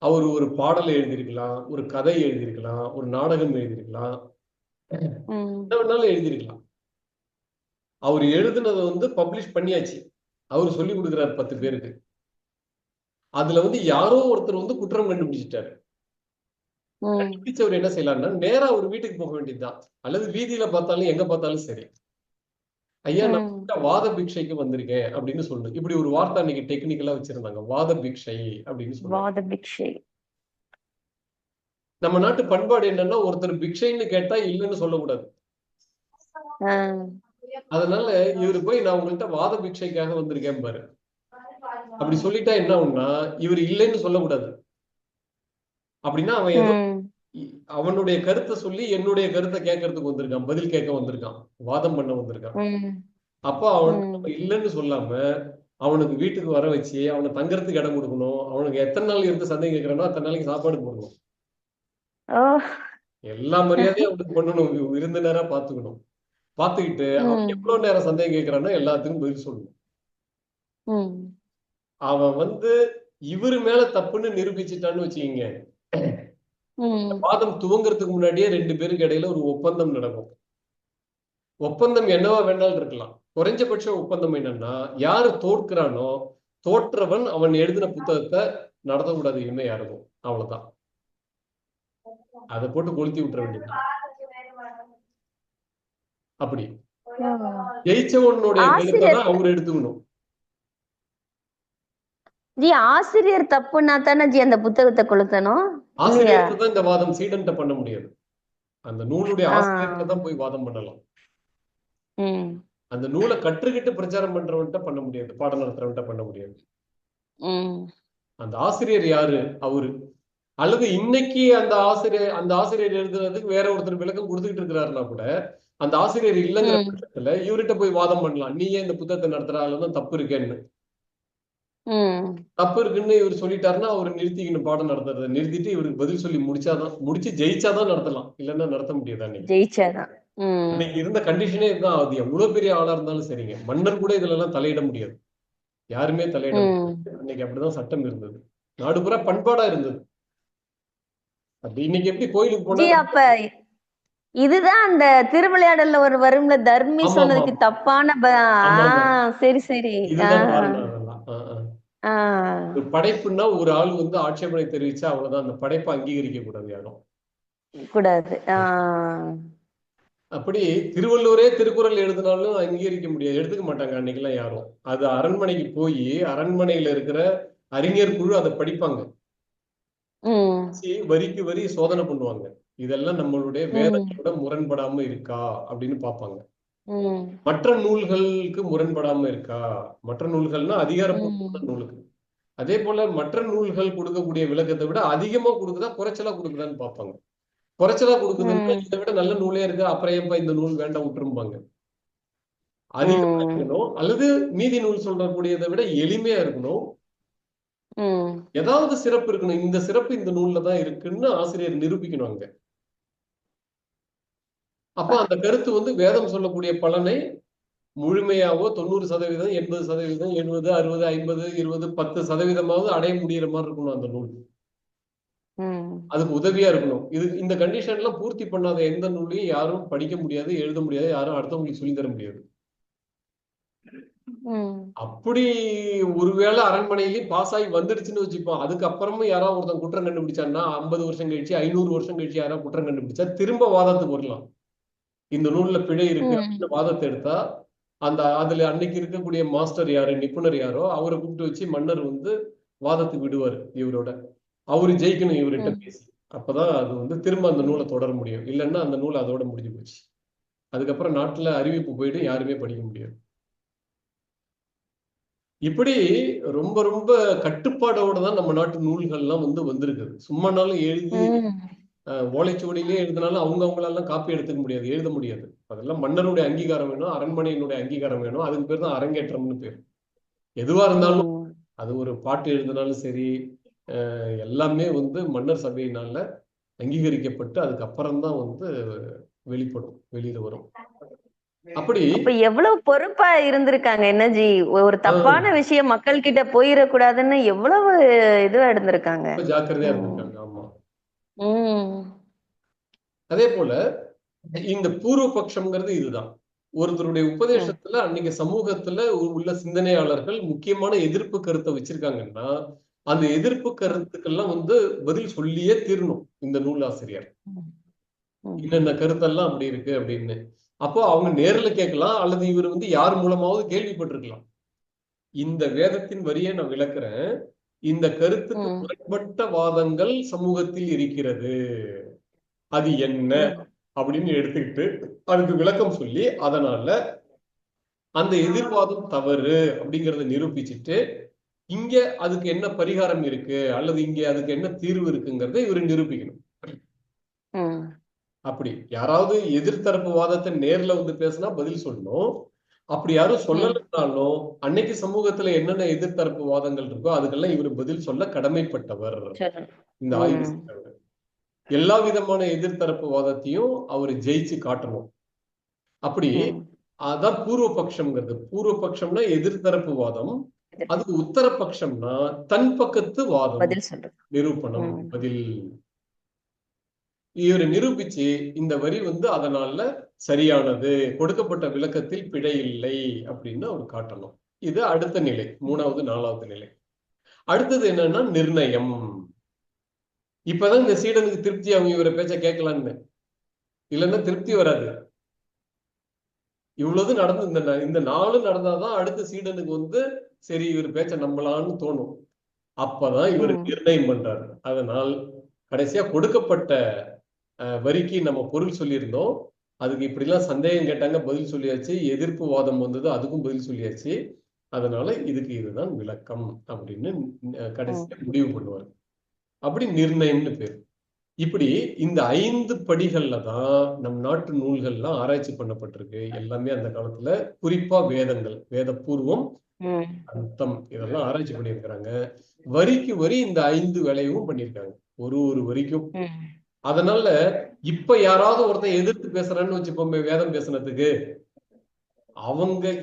அவர் ஒரு பாடல் எழுதியிருக்கலாம், ஒரு கதை எழுதியிருக்கலாம், ஒரு நாடகம் எழுதியிருக்கலாம், என்ன வேணாலும் எழுதியிருக்கலாம். அவர் எழுதுனதை பப்ளிஷ் பண்ணியாச்சு. அவர் சொல்லி கொடுக்கிறார் 10 பேருக்கு. அதுல யாரோ ஒருத்தர் குற்றம் கண்டுபிடிச்சிட்டாரு. கண்டுபிடிச்சவர் என்ன செய்யலாம்னா, நேரா ஒரு வீட்டுக்கு போக வேண்டியதுதான், அல்லது வீதியில பார்த்தாலும் எங்க பார்த்தாலும் சரி, ஐயா நான் வாத பிக்ஷைக்கு வந்திருக்கேன் அப்படின்னு சொல்லு. இப்படி ஒரு வார்த்தை அன்னைக்கு டெக்னிக்கலா வச்சிருந்தாங்க, வாத பிக்ஷை அப்படின்னு சொல்லுவாங்க. நம்ம நாட்டு பண்பாடு என்னன்னா, ஒருத்தர் பிக்ஷைன்னு கேட்டா இல்லைன்னு சொல்லக்கூடாது. அதனால இவரு போய் நான் உங்கள்கிட்ட வாத பிக்ஷைக்காக வந்திருக்கேன் பாரு, அப்படி சொல்லிட்டா என்ன ஆகும்னா, இவர் இல்லைன்னு சொல்லக்கூடாது. அப்படின்னா அவன் அவனுடைய கருத்தை சொல்லி என்னுடைய கருத்தை கேட்கறதுக்கு வந்திருக்கான், பதில் கேட்க வந்திருக்கான், வாதம் பண்ண வந்திருக்கான். அப்ப அவன் இல்லைன்னு சொல்லாம அவனுக்கு வீட்டுக்கு வர வச்சு அவனை தங்கறதுக்கு இடம் கொடுக்கணும். அவனுக்கு எத்தனை நாள் இருந்து சந்தேகம் கேட்கிறானோ அத்தனை நாளைக்கு சாப்பாடு போடணும். எல்லா மரியாதையும் அவனுக்கு பண்ணணும், விருந்தினரா பாத்துக்கணும். பாத்துக்கிட்டு அவன் எவ்வளவு நேரம் சந்தேகம் கேட்கிறானோ எல்லாத்துக்கும் பதில் சொல்லணும். அவன் இவரு மேல தப்புன்னு நிரூபிச்சுட்டான்னு வச்சுக்கீங்க, வாதம் துவங்குறதுக்கு முன்னாடியே 2 பேருக்கு இடையில ஒரு ஒப்பந்தம் நடக்கும். ஒப்பந்தம் என்னவா வேணாலும் இருக்கலாம். குறைஞ்சபட்ச ஒப்பந்தம் என்னன்னா, யாரு தோற்கிறானோ தோற்றவன் அவன் எழுதின புத்தகத்தை நடத்தக்கூடாது இனிமே யாருக்கும். அவ்வளவுதான். அதை போட்டு கொளுத்தி விட்டுற வேண்டியதுதான். அப்படி ஜெயிச்சவனுடைய கருத்தை தான் அவங்க எடுத்துக்கணும். ஜி ஆசிரியர் தப்புன்னா தானே ஜி அந்த புத்தகத்தை கொளுத்தணும். ஆசிரியர்கிட்ட தான் இந்த வாதம் சீடன்ட்ட பண்ண முடியாது. அந்த நூலுடைய ஆசிரியர்கிட்ட தான் போய் வாதம் பண்ணலாம். அந்த நூலை கற்றுக்கிட்டு பிரச்சாரம் பண்றவன்ட்ட பண்ண முடியாது, பாடம் நடத்துறவன்ட்ட பண்ண முடியாது. அந்த ஆசிரியர் யாரு? அவரு. அல்லது இன்னைக்கு அந்த ஆசிரியர் எழுதுறதுக்கு வேற ஒருத்தர் விளக்கம் கொடுத்துக்கிட்டு இருக்கிறாருன்னா கூட அந்த ஆசிரியர் இல்லைங்கிற பட்சத்துல இவர்கிட்ட போய் வாதம் பண்ணலாம். நீ ஏன் இந்த புத்தகத்தை நடத்துறாலும் தப்பு இருக்கேன்னு. தப்பு இருக்குன்னு இவர் சொல்லிட்டாருன்னா அவர் நிறுத்திக்கணும், பாடம் நடத்துறதை நிறுத்திட்டு இவருக்கு பதில் சொல்லி முடிச்சு ஜெயிச்சாதான் நடத்தலாம், இல்லைன்னா நடத்த முடியாது. ஜெயிச்சாதான் இன்னைக்கு இருந்த கண்டிஷனே இதுதான். அது எவ்வளவு பெரிய ஆளா இருந்தாலும் சரிங்க, மன்னர் கூட இதுல எல்லாம் தலையிட முடியாது, யாருமே தலையிட முடியாது. இன்னைக்கு அப்படிதான் சட்டம் இருந்தது, நாடு பூரா பண்பாடா இருந்தது. அப்படி இன்னைக்கு எப்படி கோயிலுக்கு போனா அப்ப இதுதான் அந்த திருவிளையாடல்ல ஒரு வரும்ல, தர்மி சொன்னதுக்கு தப்பான சரி சரி படைப்புன்னா ஒரு ஆள் வந்து ஆட்சேபனை தெரிவிச்சா அவ்வளவுதான், அந்த படைப்பை அங்கீகரிக்க கூடாது யாரும் கூடாது. அப்படி திருவள்ளுவரே திருக்குறள் எழுதினாலும் அங்கீகரிக்க முடியாது, எடுத்துக்க மாட்டாங்க அன்னைக்கெல்லாம் யாரும். அது அரண்மனைக்கு போய் அரண்மனையில இருக்கிற அறிஞர் குழு அதை படிப்பாங்க, வரிக்கு வரி சோதனை பண்ணுவாங்க, இதெல்லாம் நம்மளுடைய வேதத்தோட முரண்படாம இருக்கா அப்படின்னு பார்ப்பாங்க. மற்ற நூல்களுக்கு முரண்படாம இருக்கா, மற்ற நூல்கள்னா அதிகாரப்பூர்வமான நூலுக்கு, அதே போல மற்ற நூல்கள் கொடுக்கக்கூடிய விளக்கத்தை விட அதிகமா கொடுக்குதா குறைச்சலா கொடுக்குதான்னு பார்ப்பாங்க. குறைச்சலா கொடுக்குதுன்னா இதை விட நல்ல நூலே இருக்கு, அப்புறம் ஏன்பா இந்த நூல் வேண்டாம் விட்டுருப்பாங்க. அதிகமா இருக்கணும், அல்லது மீதி நூல் சொல்லக்கூடியதை விட எளிமையா இருக்கணும், ஏதாவது சிறப்பு இருக்கணும், இந்த சிறப்பு இந்த நூல்ல தான் இருக்குன்னு ஆசிரியர் நிரூபிக்கணும் அங்க. அப்ப அந்த கருத்து வந்து வேதம் சொல்லக்கூடிய பலனை முழுமையாவோ 90%, 80%, 70, 60, 50, 20, 10% அடைய முடியற மாதிரி இருக்கணும் அந்த நூல். அதுக்கு உதவியா இருக்கணும். இந்த கண்டிஷன் எல்லாம் பூர்த்தி பண்ணாத எந்த நூலையும் யாரும் படிக்க முடியாது, எழுத முடியாது, யாரும் அடுத்தவங்களுக்கு சொல்லி தர முடியாது. அப்படி ஒருவேளை அரண்மனையிலேயே பாஸ் ஆகி வந்துடுச்சுன்னு வச்சுப்போம், அதுக்கப்புறமும் யாராவது ஒருத்தன் குற்றம் கண்டுபிடிச்சான்னா 50 வருஷம் கழிச்சு 500 வருஷம் கழிச்சு யாராவது குற்றம் கண்டுபிடிச்சா திரும்ப வாதத்துக்கு வரலாம். இந்த நூல்ல பிழை இருக்கு அப்படின்னு வாதத்தை எடுத்தா அதுல அன்னைக்கு இருக்கக்கூடிய மாஸ்டர் யாரு, நிபுணர் யாரோ அவரை கூப்பிட்டு வச்சு மன்னர் வந்து வாதத்துக்கு விடுவாரு இவரோட, அவரு ஜெயிக்கணும் இவர்கிட்ட பேசி, அப்பதான் அது வந்து திரும்ப அந்த நூலை தொடர முடியும், இல்லைன்னா அந்த நூல் அதோட முடிஞ்சு போச்சு. அதுக்கப்புறம் நாட்டுல அறிவிப்பு போயிட்டு யாருமே படிக்க முடியாது. இப்படி ரொம்ப ரொம்ப கட்டுப்பாடோட தான் நம்ம நாட்டு நூல்கள்லாம் வந்து வந்திருக்குது. சும்மானாலும் எழுதி ஓலைச்சுவடியிலே எழுதினாலும் அவங்களெல்லாம் காப்பி எடுத்துக்க முடியாது, எழுத முடியாது. அதெல்லாம் மன்னருடைய அங்கீகாரம் வேணும், அரண்மனையினுடைய அங்கீகாரம் வேணும், அதுக்கு பேர் தான் அரங்கேற்றம்னு பேர். எதுவா இருந்தாலும் அது ஒரு பாட்டு எழுதினாலும் சரி, எல்லாமே வந்து மன்னர் சபையினால அங்கீகரிக்கப்பட்டு அதுக்கப்புறம் தான் வந்து வெளிப்படும், வெளியில வரும். அப்படி எவ்வளவு பொறுப்பா இருந்திருக்காங்க என்ன ஜி, ஒரு தப்பான விஷயம் மக்கள் கிட்ட போயிடக்கூடாதுன்னு எவ்வளவு இதுவா இருந்திருக்காங்க, ஜாக்கிரதையா இருந்திருக்காங்க. ஆமா. அதே போல இந்த பூர்வபக்ஷம்ங்கிறது இதுதான். ஒருத்தருடைய உபதேசத்துல அன்னைக்கு சமூகத்துல உள்ள சிந்தனையாளர்கள் முக்கியமான எதிர்ப்பு கருத்தை வச்சிருக்காங்கன்னா அந்த எதிர்ப்பு கருத்துக்கெல்லாம் வந்து பதில் சொல்லியே தீரணும் இந்த நூலாசிரியர், என்னென்ன கருத்தெல்லாம் அப்படி இருக்கு அப்படின்னு. அப்போ அவங்க நேர்ல கேட்கலாம், அல்லது இவர் வந்து யார் மூலமாவது கேள்விப்பட்டிருக்கலாம். இந்த வேதத்தின் வரியை நான் விளக்குறேன், இந்த கருத்துக்கு முரண்பட்ட வாதங்கள் சமூகத்தில் இருக்கிறது, அது என்ன அப்படின்னு எடுத்துக்கிட்டு அதுக்கு விளக்கம் சொல்லி அதனால அந்த எதிர்வாதம் தவறு அப்படிங்கறத நிரூபிச்சுட்டு இங்க அதுக்கு என்ன பரிகாரம் இருக்கு அல்லது இங்க அதுக்கு என்ன தீர்வு இருக்குங்கிறத இவரு நிரூபிக்கணும். அப்படி யாராவது எதிர்த்தரப்பு வாதத்தை நேர்ல வந்து பேசினா பதில் சொல்லணும். அப்படி யாரும் சொல்லலைன்னாலும் அன்னைக்கு சமூகத்துல என்னென்ன எதிர்த்தரப்பு வாதங்கள் இருக்கோ அதுக்கெல்லாம் இவரு பதில் சொல்ல கடமைப்பட்டவர். இந்த ஆய்வு செய்யறவர் எல்லா விதமான எதிர்த்தரப்பு வாதத்தையும் அவரு ஜெயிச்சு காட்டணும். அப்படி அதான் பூர்வபக்ஷம்ங்கிறது. பூர்வபக்ஷம்னா எதிர்த்தரப்பு வாதம், அதுக்கு உத்தரபக்ஷம்னா தன் பக்கத்து வாதம், பதில் சொல்றது. நிரூபணம், பதில். இவர் நிரூபிச்சு இந்த வரி அதனால சரியானது, கொடுக்கப்பட்ட விளக்கத்தில் பிழை இல்லை அப்படின்னு அவர் காட்டணும். இது அடுத்த நிலை, 3வது 4வது நிலை. அடுத்தது என்னன்னா நிர்ணயம். இப்பதான் இந்த சீடனுக்கு திருப்தி, அவங்க இவரை பேச்ச கேட்கலான்னு, இல்லைன்னா திருப்தி வராது. இவ்வளவு நடந்து இந்த 4 நடந்தாதான் அடுத்த சீடனுக்கு சரி இவர் பேச்ச நம்பலான்னு தோணும். அப்பதான் இவர் நிர்ணயம் பண்றாரு. அதனால் கடைசியா கொடுக்கப்பட்ட வரிக்கு நம்ம பொருள் சொல்லியிருந்தோம். அதுக்கு இப்படிலாம் சந்தேகம் கேட்டாங்க, பதில் சொல்லியாச்சு. எதிர்ப்பு வாதம் வந்தது, அதுக்கும் பதில் சொல்லியாச்சு. அதனால இதுக்கு இதுதான் விளக்கம் அப்படின்னு கடைசியா முடிவு பண்ணுவார். அப்படி நிர்ணயம்னு பேர். இப்படி இந்த 5 படிகள்ல தான் நம் நாட்டு நூல்கள்லாம் ஆராய்ச்சி பண்ணப்பட்டிருக்கு. எல்லாமே அந்த காலத்துல, குறிப்பா வேதங்கள், வேத பூர்வம், அர்த்தம், இதெல்லாம் ஆராய்ச்சி பண்ணியிருக்கிறாங்க. வரிக்கு வரி இந்த 5 வேலையும் பண்ணியிருக்காங்க, ஒரு வரிக்கும். அதனால இப்ப யாராவது ஒருத்தன் எதிர்த்து பேசுறான்னு வச்சுப்போமே வேதம் பேசுனதுக்கு,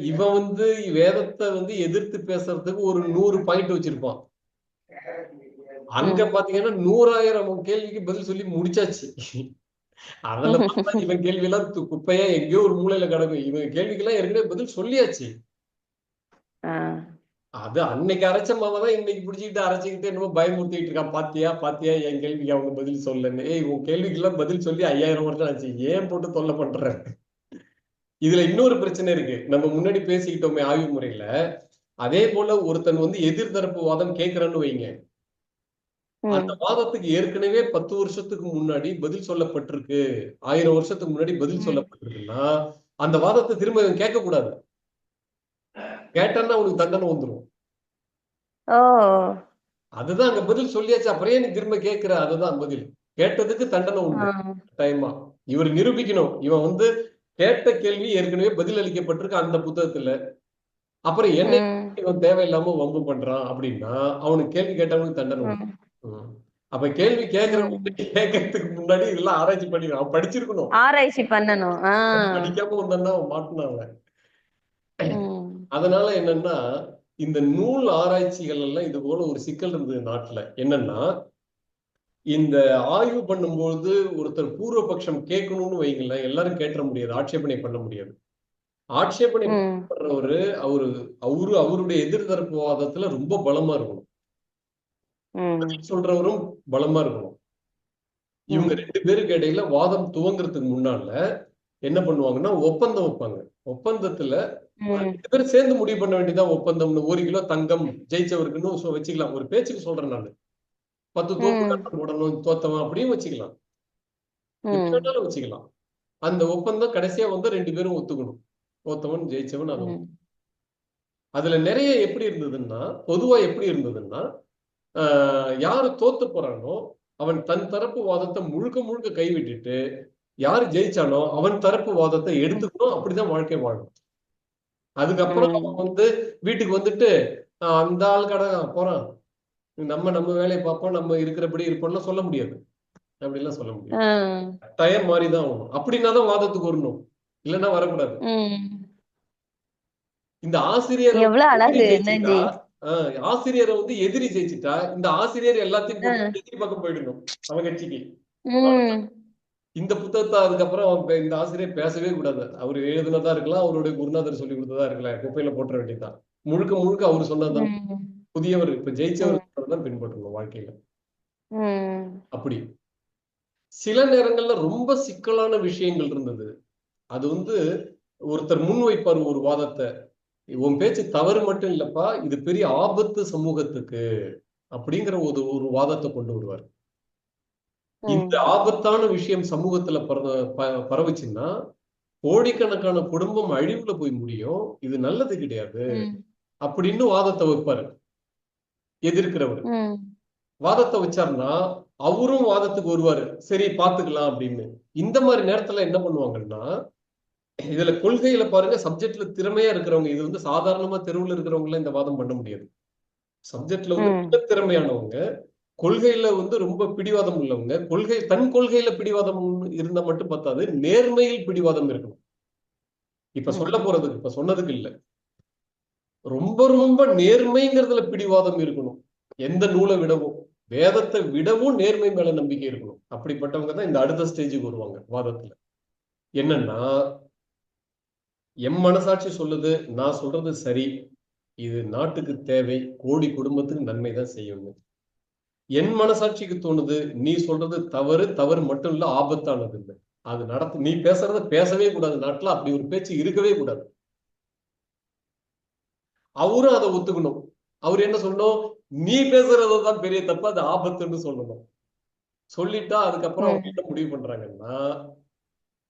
இவன் வேதத்தை எதிர்த்து பேசுறதுக்கு ஒரு 100 பாயிண்ட் வச்சிருப்பான். அங்க பாத்தீங்கன்னா 100,000 கேள்விக்கு பதில் சொல்லி முடிச்சாச்சு. அதுல பார்த்தா இவன் கேள்வி எல்லாம் குப்பையா எங்கேயோ ஒரு மூலையில கிடக்கும். இவன் கேள்விக்கெல்லாம் ஏற்கனவே பதில் சொல்லியாச்சு. அது அன்னைக்கு அரைச்ச மாவதான் இன்னைக்கு பிடிச்சிக்கிட்டு அரைச்சிக்கிட்டு என்னமோ பயமுறுத்திட்டு இருக்கான். பாத்தியா என் கேள்விக்கு அவங்க பதில் சொல்லன்னு. உன் கேள்விக்கு எல்லாம் பதில் சொல்லி 5000 வருஷம் ஆச்சு, ஏன் போட்டு தொல்லை பண்ற? இதுல இன்னொரு பிரச்சனை இருக்கு. நம்ம முன்னாடி பேசிக்கிட்டோமே ஆய்வு முறையில, அதே போல ஒருத்தன் எதிர்தரப்பு வாதம் கேட்கிறன்னு வைங்க, அந்த வாதத்துக்கு ஏற்கனவே 10 வருஷத்துக்கு முன்னாடி பதில் சொல்லப்பட்டிருக்கு, 1000 வருஷத்துக்கு முன்னாடி பதில் சொல்லப்பட்டிருக்குன்னா அந்த வாதத்தை திரும்ப கேட்க கூடாது. கேட்டான்னா உனக்கு தண்டனை வந்துடும். அதுதான் அங்க பதில் சொல்லியாச்சு, அப்புறம் நீ திரும்ப கேட்கிற. அதுதான் பதில். கேட்டதுக்கு தண்டனை உண்டு டைமா. இவர் நிரூபிக்கணும் இவன் கேட்ட கேள்வி ஏற்கனவே பதில் அளிக்கப்பட்டிருக்கு அந்த புத்தகத்துல. அப்புறம் என்ன இவன் தேவையில்லாம வம்பு பண்றான் அப்படின்னா அவனுக்கு கேள்வி கேட்டவனுக்கு தண்டனை உண்டு. அப்ப கேள்வி கேட்கறதுக்கு முன்னாடி இதெல்லாம் ஆராய்ச்சி பண்ணிக்கணும். அவன் படிச்சிருக்கணும், ஆராய்ச்சி பண்ணணும். படிக்காம வந்தான்னா அவன் மாட்டினான். அதனால என்னன்னா இந்த நூல் ஆராய்ச்சிகள் எல்லாம் இது போல ஒரு சிக்கல் இருந்தது நாட்டுல. என்னன்னா இந்த ஆய்வு பண்ணும்போது ஒருத்தர் பூர்வபக்ஷம் கேட்கணும்னு வைங்களேன், எல்லாரும் கேட்ட முடியாது, ஆட்சேபனை பண்ண முடியாது. ஆட்சேபனை பண்றவரு அவருடைய எதிர்தரப்பு வாதத்துல ரொம்ப பலமா இருக்கணும், சொல்றவரும் பலமா இருக்கணும். இவங்க 2 பேருக்கு இடையில வாதம் துவங்குறதுக்கு முன்னால என்ன பண்ணுவாங்கன்னா ஒப்பந்தம் வைப்பாங்க. ஒப்பந்தத்துல 2 பேரும் சேர்ந்து முடிவு பண்ண வேண்டியதான் ஒப்பந்தம்னு. 1 கிலோ தங்கம் ஜெயிச்சவருக்குன்னு வச்சுக்கலாம். ஒரு பேச்சுக்கு சொல்றேன் நானு. 10 தோப்பு கட்டம் போடணும், தோத்தவன் அப்படியும் வச்சுக்கலாம், எப்படி வச்சுக்கலாம். அந்த ஒப்பந்தம் கடைசியா 2 பேரும் ஒத்துக்கணும், தோத்தவன் ஜெயிச்சவன். அதுல நிறைய எப்படி இருந்ததுன்னா, பொதுவா எப்படி இருந்ததுன்னா, யாரு தோத்து போறானோ அவன் தன் தரப்பு வாதத்தை முழுக்க கைவிட்டுட்டு யாரு ஜெயிச்சானோ அவன் தரப்பு வாதத்தை எடுத்துக்கணும். அப்படிதான் வாழ்க்கை வாழும். அதுக்கப்புறம் அவன் வீட்டுக்கு வந்துட்டு அந்த ஆள் கடை போறான், நம்ம வேலையை பார்ப்போம், நம்ம இருக்கிறபடி இருப்போம்லாம் சொல்ல முடியாது. அப்படிலாம் சொல்ல முடியாது. டயம் மாறிதான் ஆகணும். அப்படின்னாதான் வாதத்துக்கு வரணும், இல்லைன்னா வரக்கூடாது. இந்த ஆசிரியர் ஆசிரியரை எதிரி ஜெயிச்சுட்டா இந்த ஆசிரியர் எல்லாத்தையும் எதிரி பக்கம் போயிடணும் அவன் கட்சிக்கு. இந்த புத்தகத்தை அதுக்கப்புறம் இந்த ஆசிரியர் பேசவே கூடாது. அவர் எழுதுனதா இருக்கலாம், அவருடைய குருநாதர் சொல்லி கொடுத்ததா இருக்கலாம், குப்பையில போட்டுற வேண்டியதுதான். முழுக்க அவர் சொன்னதுதான். புதியவர் இப்ப ஜெயிச்சவர் தான் பின்பற்றணும் வாழ்க்கையில. அப்படி சில நேரங்கள்ல ரொம்ப சிக்கலான விஷயங்கள் இருந்தது. அது ஒருத்தர் முன்வைப்பார் ஒரு வாதத்தை, உன் பேச்சு தவறு மட்டும் இல்லப்பா, இது பெரிய ஆபத்து சமூகத்துக்கு அப்படிங்கிற ஒரு வாதத்தை கொண்டு வருவார். இந்த ஆபத்தான விஷயம் சமூகத்துல பரவுச்சுன்னா கோடிக்கணக்கான குடும்பம் அழிவுல போய் முடியும், இது நல்லது கிடையாது அப்படின்னு வாதத்தை வைப்பாரு. எதிர்க்கிறவர் வாதத்தை வச்சாருன்னா அவரும் வாதத்துக்கு வருவாரு, சரி பாத்துக்கலாம் அப்படின்னு. இந்த மாதிரி நேரத்துல என்ன பண்ணுவாங்கன்னா, இதுல கொள்கையில பாருங்க, சப்ஜெக்ட்ல திறமையா இருக்கிறவங்க, இது சாதாரணமா தெருவுல இருக்கிறவங்க இந்த வாதம் பண்ண முடியாது. சப்ஜெக்ட்ல மிக திறமையானவங்க, கொள்கையில ரொம்ப பிடிவாதம் உள்ளவங்க, தன் கொள்கையில பிடிவாதம் இருந்தா மட்டும் பத்தாது, நேர்மையில் பிடிவாதம் இருக்கணும். இப்ப சொன்னதுக்கு இல்ல, ரொம்ப ரொம்ப நேர்மைங்கிறதுல பிடிவாதம் இருக்கணும். எந்த நூலை விடவும், வேதத்தை விடவும் நேர்மை மேல நம்பிக்கை இருக்கணும். அப்படிப்பட்டவங்க தான் இந்த அடுத்த ஸ்டேஜுக்கு வருவாங்க வாதத்துல. என்னன்னா, என் மனசாட்சி சொல்லுது, நான் சொல்றது சரி, இது நாட்டுக்கு தேவை, கோடி குடும்பத்துக்கு நன்மை தான் செய்யணும். என் மனசாட்சிக்கு தோணுது, நீ சொல்றது தவறு, தவறு மட்டும் இல்ல, ஆபத்தானது இல்லை. அது நீ பேசுறத பேசவே கூடாது. நாட்டுல அப்படி ஒரு பேச்சு இருக்கவே கூடாது. அவரும் அதை ஒத்துக்கணும். அவர் என்ன சொல்லணும், நீ பேசுறதுதான் பெரிய தப்பு, அது ஆபத்துன்னு சொல்லணும். சொல்லிட்டா அதுக்கப்புறம் அவங்க என்ன முடிவு பண்றாங்கன்னா,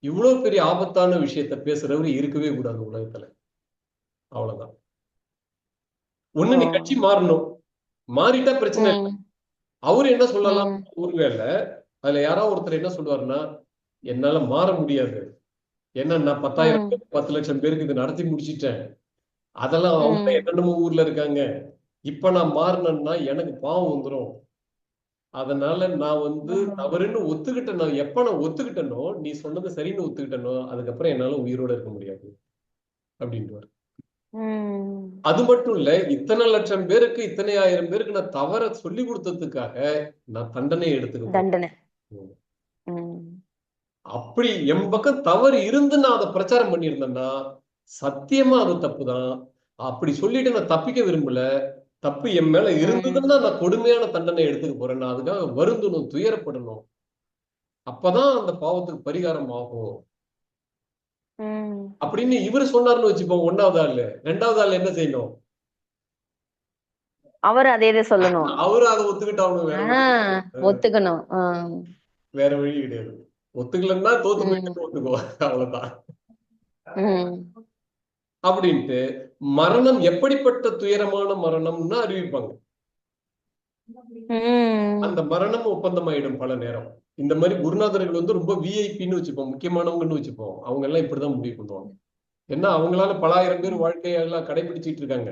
இவ்வளவு பெரிய ஆபத்தான விஷயத்த பேசுறவர் இருக்கவே கூடாது உலகத்துல. அவ்வளவுதான். ஒண்ணு நீ கட்சி மாறணும், மாறிட்டா பிரச்சனை இல்லை. அவரு என்ன சொல்லலாம், ஒருவேளை அதுல யாராவது ஒருத்தர் என்ன சொல்லுவாருன்னா, என்னால மாற முடியாது, ஏன்னா நான் 10,000 10 லட்சம் பேருக்கு இதை நடத்தி முடிச்சிட்டேன், அதெல்லாம் அவங்க என்னென்னமோ ஊர்ல இருக்காங்க, இப்ப நான் மாறினேன்னா எனக்கு பாவம் வந்துடும், அதனால நான் தவறுன்னு ஒத்துக்கிட்டேன். நான் எப்ப நான் ஒத்துக்கிட்டனோ, நீ சொன்னது சரின்னு ஒத்துக்கிட்டனோ, அதுக்கப்புறம் என்னால உயிரோட இருக்க முடியாது அப்படின்ட்டு. அது மட்டும் இல்ல, இத்தனை லட்சம் பேருக்கு, இத்தனை ஆயிரம் பேருக்கு நான் தவற சொல்லி கொடுத்ததுக்காக நான் தண்டனை எடுத்துக்க. அப்படி என் பக்கம் தவறு இருந்து நான் அதை பிரச்சாரம் பண்ணியிருந்தேன்னா சத்தியமா அது தப்புதான். அப்படி சொல்லிட்டு நான் தப்பிக்க விரும்பல. தப்பு என் மேல இருந்ததுன்னா நான் கொடுமையான தண்டனை எடுத்துக்க போறேன். நான் அதுக்காக வருந்தணும், துயரப்படணும். அப்பதான் அந்த பாவத்துக்கு பரிகாரம் ஆகும் அப்படின்னு இவரு சொன்னார்னு வச்சுப்போம். 1வது ஆளு. 2வது ஆள் என்ன செய்யணும்? அவர் அதே சொல்லணும். அவரு அதை ஒத்துக்கிட்டாங்க. ஒத்துக்கணும். வேற வழி கிடையாது. ஒத்துக்கலன்னா தோத்து போயிட்டு ஒத்துக்கோ, அவ்வளவுதான். அப்படின்ட்டு மரணம் எப்படிப்பட்ட துயரமான மரணம்னு அறிவிப்பாங்க. அந்த மரணம் ஒப்பந்தமாயிடும் பல நேரம். இந்த மாதிரி குருநாதர்கள் ரொம்ப விஐபின்னு வச்சுப்போம், முக்கியமானவங்கன்னு வச்சுப்போம். அவங்க எல்லாம் இப்படிதான் முடிவு பண்ணுவாங்க. ஏன்னா அவங்களால பல ஆயிரம் பேர் வாழ்க்கையெல்லாம் கடைபிடிச்சிட்டு இருக்காங்க.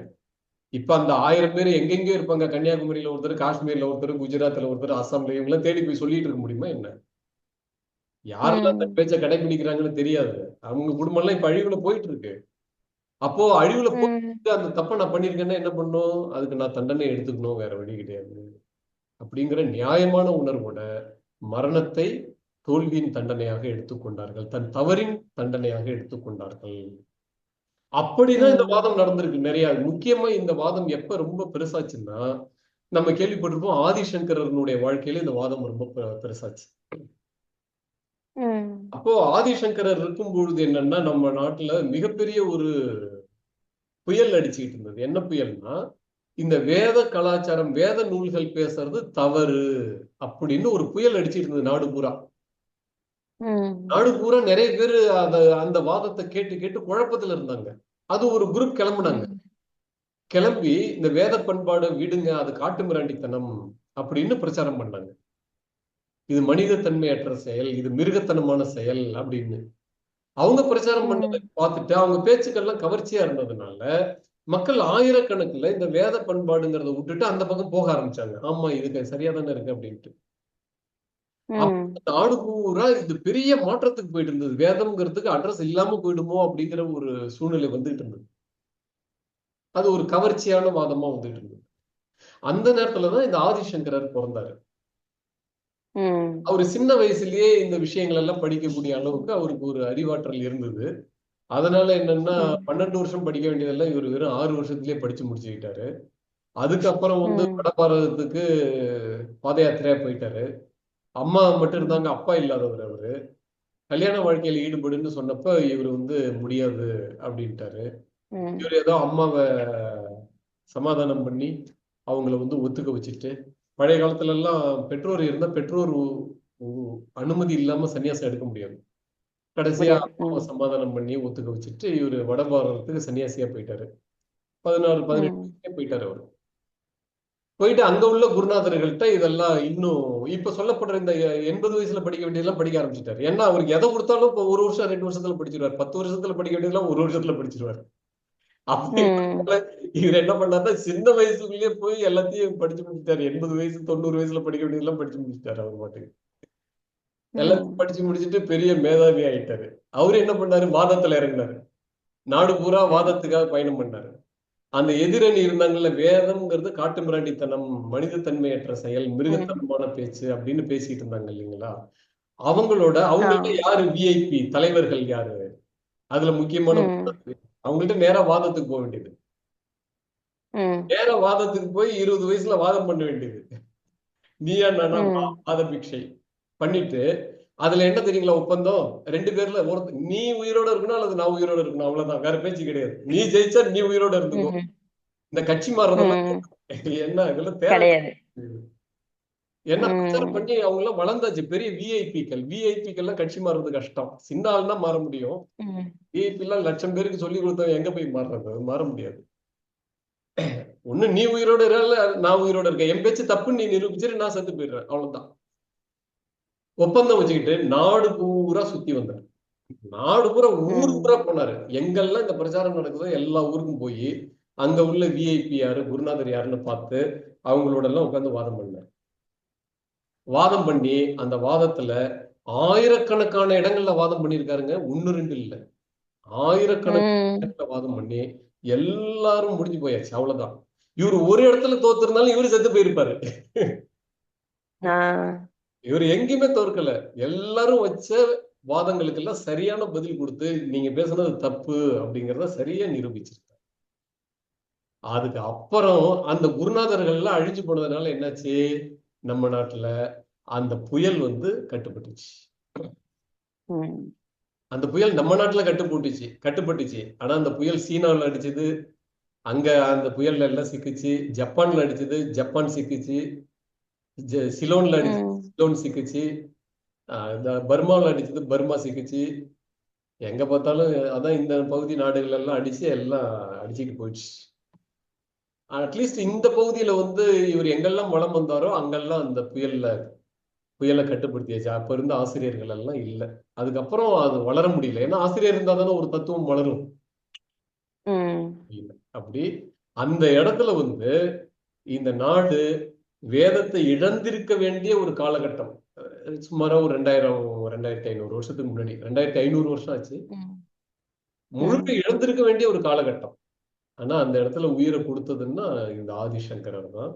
இப்ப அந்த 1000 பேர் எங்கெங்கயோ இருப்பாங்க. கன்னியாகுமரியில ஒருத்தர், காஷ்மீர்ல ஒருத்தர், குஜராத்ல ஒருத்தர், அசாம்ல இவங்கெல்லாம் தேடி போய் சொல்லிட்டு இருக்க முடியுமா என்ன? யாரெல்லாம் அந்த பேச்சை கடைபிடிக்கிறாங்கன்னு தெரியாது. அவங்க குடும்பம் எல்லாம் இப்ப அழிவுல போயிட்டு இருக்கு. அப்போ அழிவுல போயிட்டு அந்த தப்பை நான் பண்ணிருக்கேன்னா என்ன பண்ணும்? அதுக்கு நான் தண்டனை எடுத்துக்கணும், வேற வழி கிடையாது அப்படிங்கிற நியாயமான உணர்வோட மரணத்தை தோல்வியின் தண்டனையாக எடுத்துக்கொண்டார்கள், தன் தவறின் தண்டனையாக எடுத்துக்கொண்டார்கள். அப்படிதான் இந்த வாதம் நடந்திருக்கு நிறைய. முக்கியமா இந்த வாதம் எப்ப ரொம்ப பெருசாச்சுன்னா, நம்ம கேள்விப்பட்டிருப்போம் ஆதிசங்கரனுடைய வாழ்க்கையில இந்த வாதம் ரொம்ப பெருசாச்சு. அப்போ ஆதிசங்கரர் இருக்கும் பொழுது என்னன்னா, நம்ம நாட்டுல மிகப்பெரிய ஒரு புயல் அடிச்சுக்கிட்டு இருந்தது. என்ன புயல்னா, இந்த வேத கலாச்சாரம், வேத நூல்கள் பேசுறது தவறு அப்படின்னு ஒரு புயல் அடிச்சுட்டு இருந்தது நாடு பூரா. நாடு பூரா நிறைய பேரு அந்த வாதத்தை கேட்டு கேட்டு குழப்பத்துல இருந்தாங்க. அது ஒரு குரூப் கிளம்புனாங்க. கிளம்பி இந்த வேத பண்பாடு விடுங்க, அது காட்டு மிராண்டித்தனம் அப்படின்னு பிரச்சாரம் பண்ணாங்க. இது மனித தன்மையற்ற செயல், இது மிருகத்தனமான செயல் அப்படின்னு அவங்க பிரச்சாரம் பண்ணதை பார்த்துட்டு அவங்க பேச்சுக்கள்லாம் கவர்ச்சியா இருந்ததுனால மக்கள் ஆயிரக்கணக்குல இந்த வேத பண்பாடுங்கிறத விட்டுட்டு அந்த பக்கம் போக ஆரம்பிச்சாங்க. ஆமா, இதுக்கு சரியா தானே இருக்கு அப்படின்ட்டு. நாடு பூரா இது பெரிய மாற்றத்துக்கு போயிட்டு இருந்தது. வேதம்ங்கிறதுக்கு அட்ரஸ் இல்லாம போயிடுமோ அப்படிங்கிற ஒரு சூழ்நிலை வந்துட்டு இருந்தது. அது ஒரு கவர்ச்சியான வாதமா வந்துட்டு இருந்தது. அந்த நேரத்துலதான் இந்த ஆதிசங்கரர் பிறந்தாரு. அவரு சின்ன வயசுலயே இந்த விஷயங்கள் எல்லாம் படிக்கக்கூடிய அளவுக்கு அவருக்கு ஒரு அறிவாற்றல் இருந்தது. அதனால என்னன்னா 12 வருஷம் படிக்க வேண்டியதெல்லாம் இவர் வெறும் 6 வருஷத்திலேயே படிச்சு முடிச்சுக்கிட்டாரு. அதுக்கப்புறம் வடபாரதத்துக்கு பாத யாத்திரையா போயிட்டாரு. அம்மா மட்டும் இருந்தாங்க, அப்பா இல்லாதவர் அவரு. கல்யாண வாழ்க்கையில ஈடுபடுன்னு சொன்னப்ப இவர் முடியாது அப்படின்ட்டாரு. இவர் ஏதோ அம்மாவை சமாதானம் பண்ணி அவங்கள ஒத்துக்க வச்சுட்டு, பழைய காலத்துல எல்லாம் பெற்றோர் இருந்தா பெற்றோர் அனுமதி இல்லாம சன்னியாசம் எடுக்க முடியாது. கடைசியா அம்மாவை சமாதானம் பண்ணி ஒத்துக்க வச்சுட்டு இவரு வடபாரதத்துக்கு சன்னியாசியா போயிட்டாரு. 16, 18 போயிட்டாரு அவரு. போயிட்டு அங்க உள்ள குருநாதர்கள்ட்ட இதெல்லாம் இன்னும் இப்ப சொல்லப்படுற இந்த 80 வயசுல படிக்க வேண்டியதெல்லாம் படிக்க ஆரம்பிச்சுட்டாரு. ஏன்னா அவருக்கு எதை கொடுத்தாலும் இப்ப 1 வருஷம் 2 வருஷத்துல படிச்சிருவாரு. 10 வருஷத்துல படிக்க வேண்டியதெல்லாம் 1 வருஷத்துல படிச்சிருவாரு. அப்படி இவர் என்ன பண்ணாருன்னா சின்ன வயசுலயே போய் எல்லாத்தையும் படிச்சு முடிச்சிட்டாரு. 80 வயசு 90 வயசுல படிக்க வேண்டியதெல்லாம் படிச்சு முடிச்சிட்டாரு அவர் பாட்டுக்கு. எல்லாத்தையும் படிச்சு முடிச்சுட்டு பெரிய மேதாவி ஆயிட்டாரு. அவரு என்ன பண்ணாரு, வாதத்துல இறங்கினாரு. நாடு பூரா வாதத்துக்காக பயணம் பண்ணாரு. அந்த எதிரணி இருந்தாங்கல்ல, வேதம்ங்கிறது காட்டு மிராண்டித்தனம், மனித தன்மையற்ற செயல், ம், மிருகத்தனமான பேச்சு அப்படின்னு பேசிட்டு இருந்தாங்க இல்லைங்களா? ஆ, அவங்கள்ட்ட யாரு விஐபி தலைவர்கள் யாரு? அதுல முக்கியமான ம், அவங்கள்ட்ட நேரா வாதத்துக்கு போக வேண்டியது. ம், நேரா வாதத்துக்கு போய் 20 வயசுல வாதம் பண்ண வேண்டியது. நீயா நானா ம், வாத பிக்ஷை பண்ணிட்டு, அதுல என்ன தெரியுங்களா ஒப்பந்தம்? 2 பேர்ல நீ உயிரோட இருக்கணும் அல்லது நான் உயிரோட இருக்கணும். அவ்வளவுதான். வேற பேச்சு கிடையாது. நீ ஜெயிச்சா நீ உயிரோட இருந்துக்கோ. ம், இந்த கட்சி மாறுறதெல்லாம் ம். என்ன இதெல்லாம் தேவை. கிடையாது. ஏன்னா பிரச்சாரம் ம், பண்ணி அவங்க எல்லாம் வளர்ந்தாச்சு. பெரிய விஐபிக்கள் எல்லாம் கட்சி மாறுறது கஷ்டம். சின்ன ஆள்னா மாற முடியும். ம், விஐபி எல்லாம் லட்சம் பேருக்கு சொல்லி கொடுத்தவன் எங்க போய் மாறுறது? மாற முடியாது. ஒண்ணு நீ உயிரோட இருக்க, நான் உயிரோட இருக்கேன். என் பேச்சு தப்புன்னு நீ நிரூபிச்சிரு, நான் செத்து போயிடுறேன். அவ்வளவுதான். ஒப்பந்தம் வச்சுக்கிட்டு நாடு பூரா சுத்தி வந்தார். நாடு பூரா ஊரு ம், பூரா போனாரு. எங்கெல்லாம் இந்த பிரச்சாரம் நடக்குதோ எல்லா ஊருக்கும் போய் அங்க உள்ள விஐபி யாரு, குருநாதர் யாருன்னு பார்த்து அவங்களோட எல்லாம் உட்கார்ந்து வாதம் பண்ணார். வாதம் பண்ணி அந்த வாதத்துல ஆயிரக்கணக்கான இடங்கள்ல வாதம் பண்ணியிருக்காருங்க. 1 2 இல்ல. ஆயிரக்கணக்கான ம். இடங்கள்ல வாதம் பண்ணி எல்லாரும் முடிஞ்சு போயாச்சு. அவ்வளவுதான். இவரு ஒரு இடத்துல தோத்திருந்தாலும் இவரு செத்து போயிருப்பாரு. ஆ, இவர் எங்கேயுமே தோற்கல. எல்லாரும் வச்ச வாதங்களுக்கு எல்லாம் சரியான பதில் கொடுத்து நீங்க பேசுனது தப்பு அப்படிங்கறத சரியா நிரூபிச்சிருக்காரு. அதுக்கு அப்புறம் அந்த குருநாதர்கள் எல்லாம் அழிஞ்சு போனதுனால என்னாச்சு? நம்ம நாட்டுல அந்த புயல் கட்டுப்பட்டுச்சு. ம், அந்த புயல் நம்ம நாட்டுல கட்டுப்பட்டுச்சு. ஆனா அந்த புயல் சீனாவுல அடிச்சது, அங்க அந்த புயல்ல எல்லாம் சிக்கிச்சு. ஜப்பான்ல அடிச்சது, ஜப்பான் சிக்கிச்சு. சிலோன்ல அடிச்சது, ம், சிலோன் சிக்கிச்சு. இந்த பர்மாவில் அடிச்சது, பர்மா சிக்கிச்சு. எங்க பார்த்தாலும் அதான் இந்த பகுதி நாடுகள் எல்லாம் அடிச்சு எல்லாம் அடிச்சுட்டு போயிடுச்சு. அட்லீஸ்ட் இந்த பகுதியில இவர் எங்கெல்லாம் வளம் வந்தாரோ அங்கெல்லாம் அந்த புயலை கட்டுப்படுத்தியாச்சு. அப்ப இருந்த ஆசிரியர்கள் எல்லாம் இல்ல. அதுக்கப்புறம் அது வளர முடியல. ஏன்னா ஆசிரியர் இருந்தா தானே ஒரு தத்துவம் வளரும். ம், இல்ல. அப்படி அந்த இடத்துல இந்த நாடு வேதத்தை இழந்திருக்க வேண்டிய ஒரு காலகட்டம். சுமாரா ஒரு 2000 2500 வருஷத்துக்கு முன்னாடி 2500 வருஷம் ஆச்சு. ம், முழுக்க ம். இழந்திருக்க வேண்டிய ஒரு காலகட்டம். ஆனா அந்த இடத்துல உயிரை கொடுத்ததுன்னா இந்த ஆதிசங்கரர் தான்.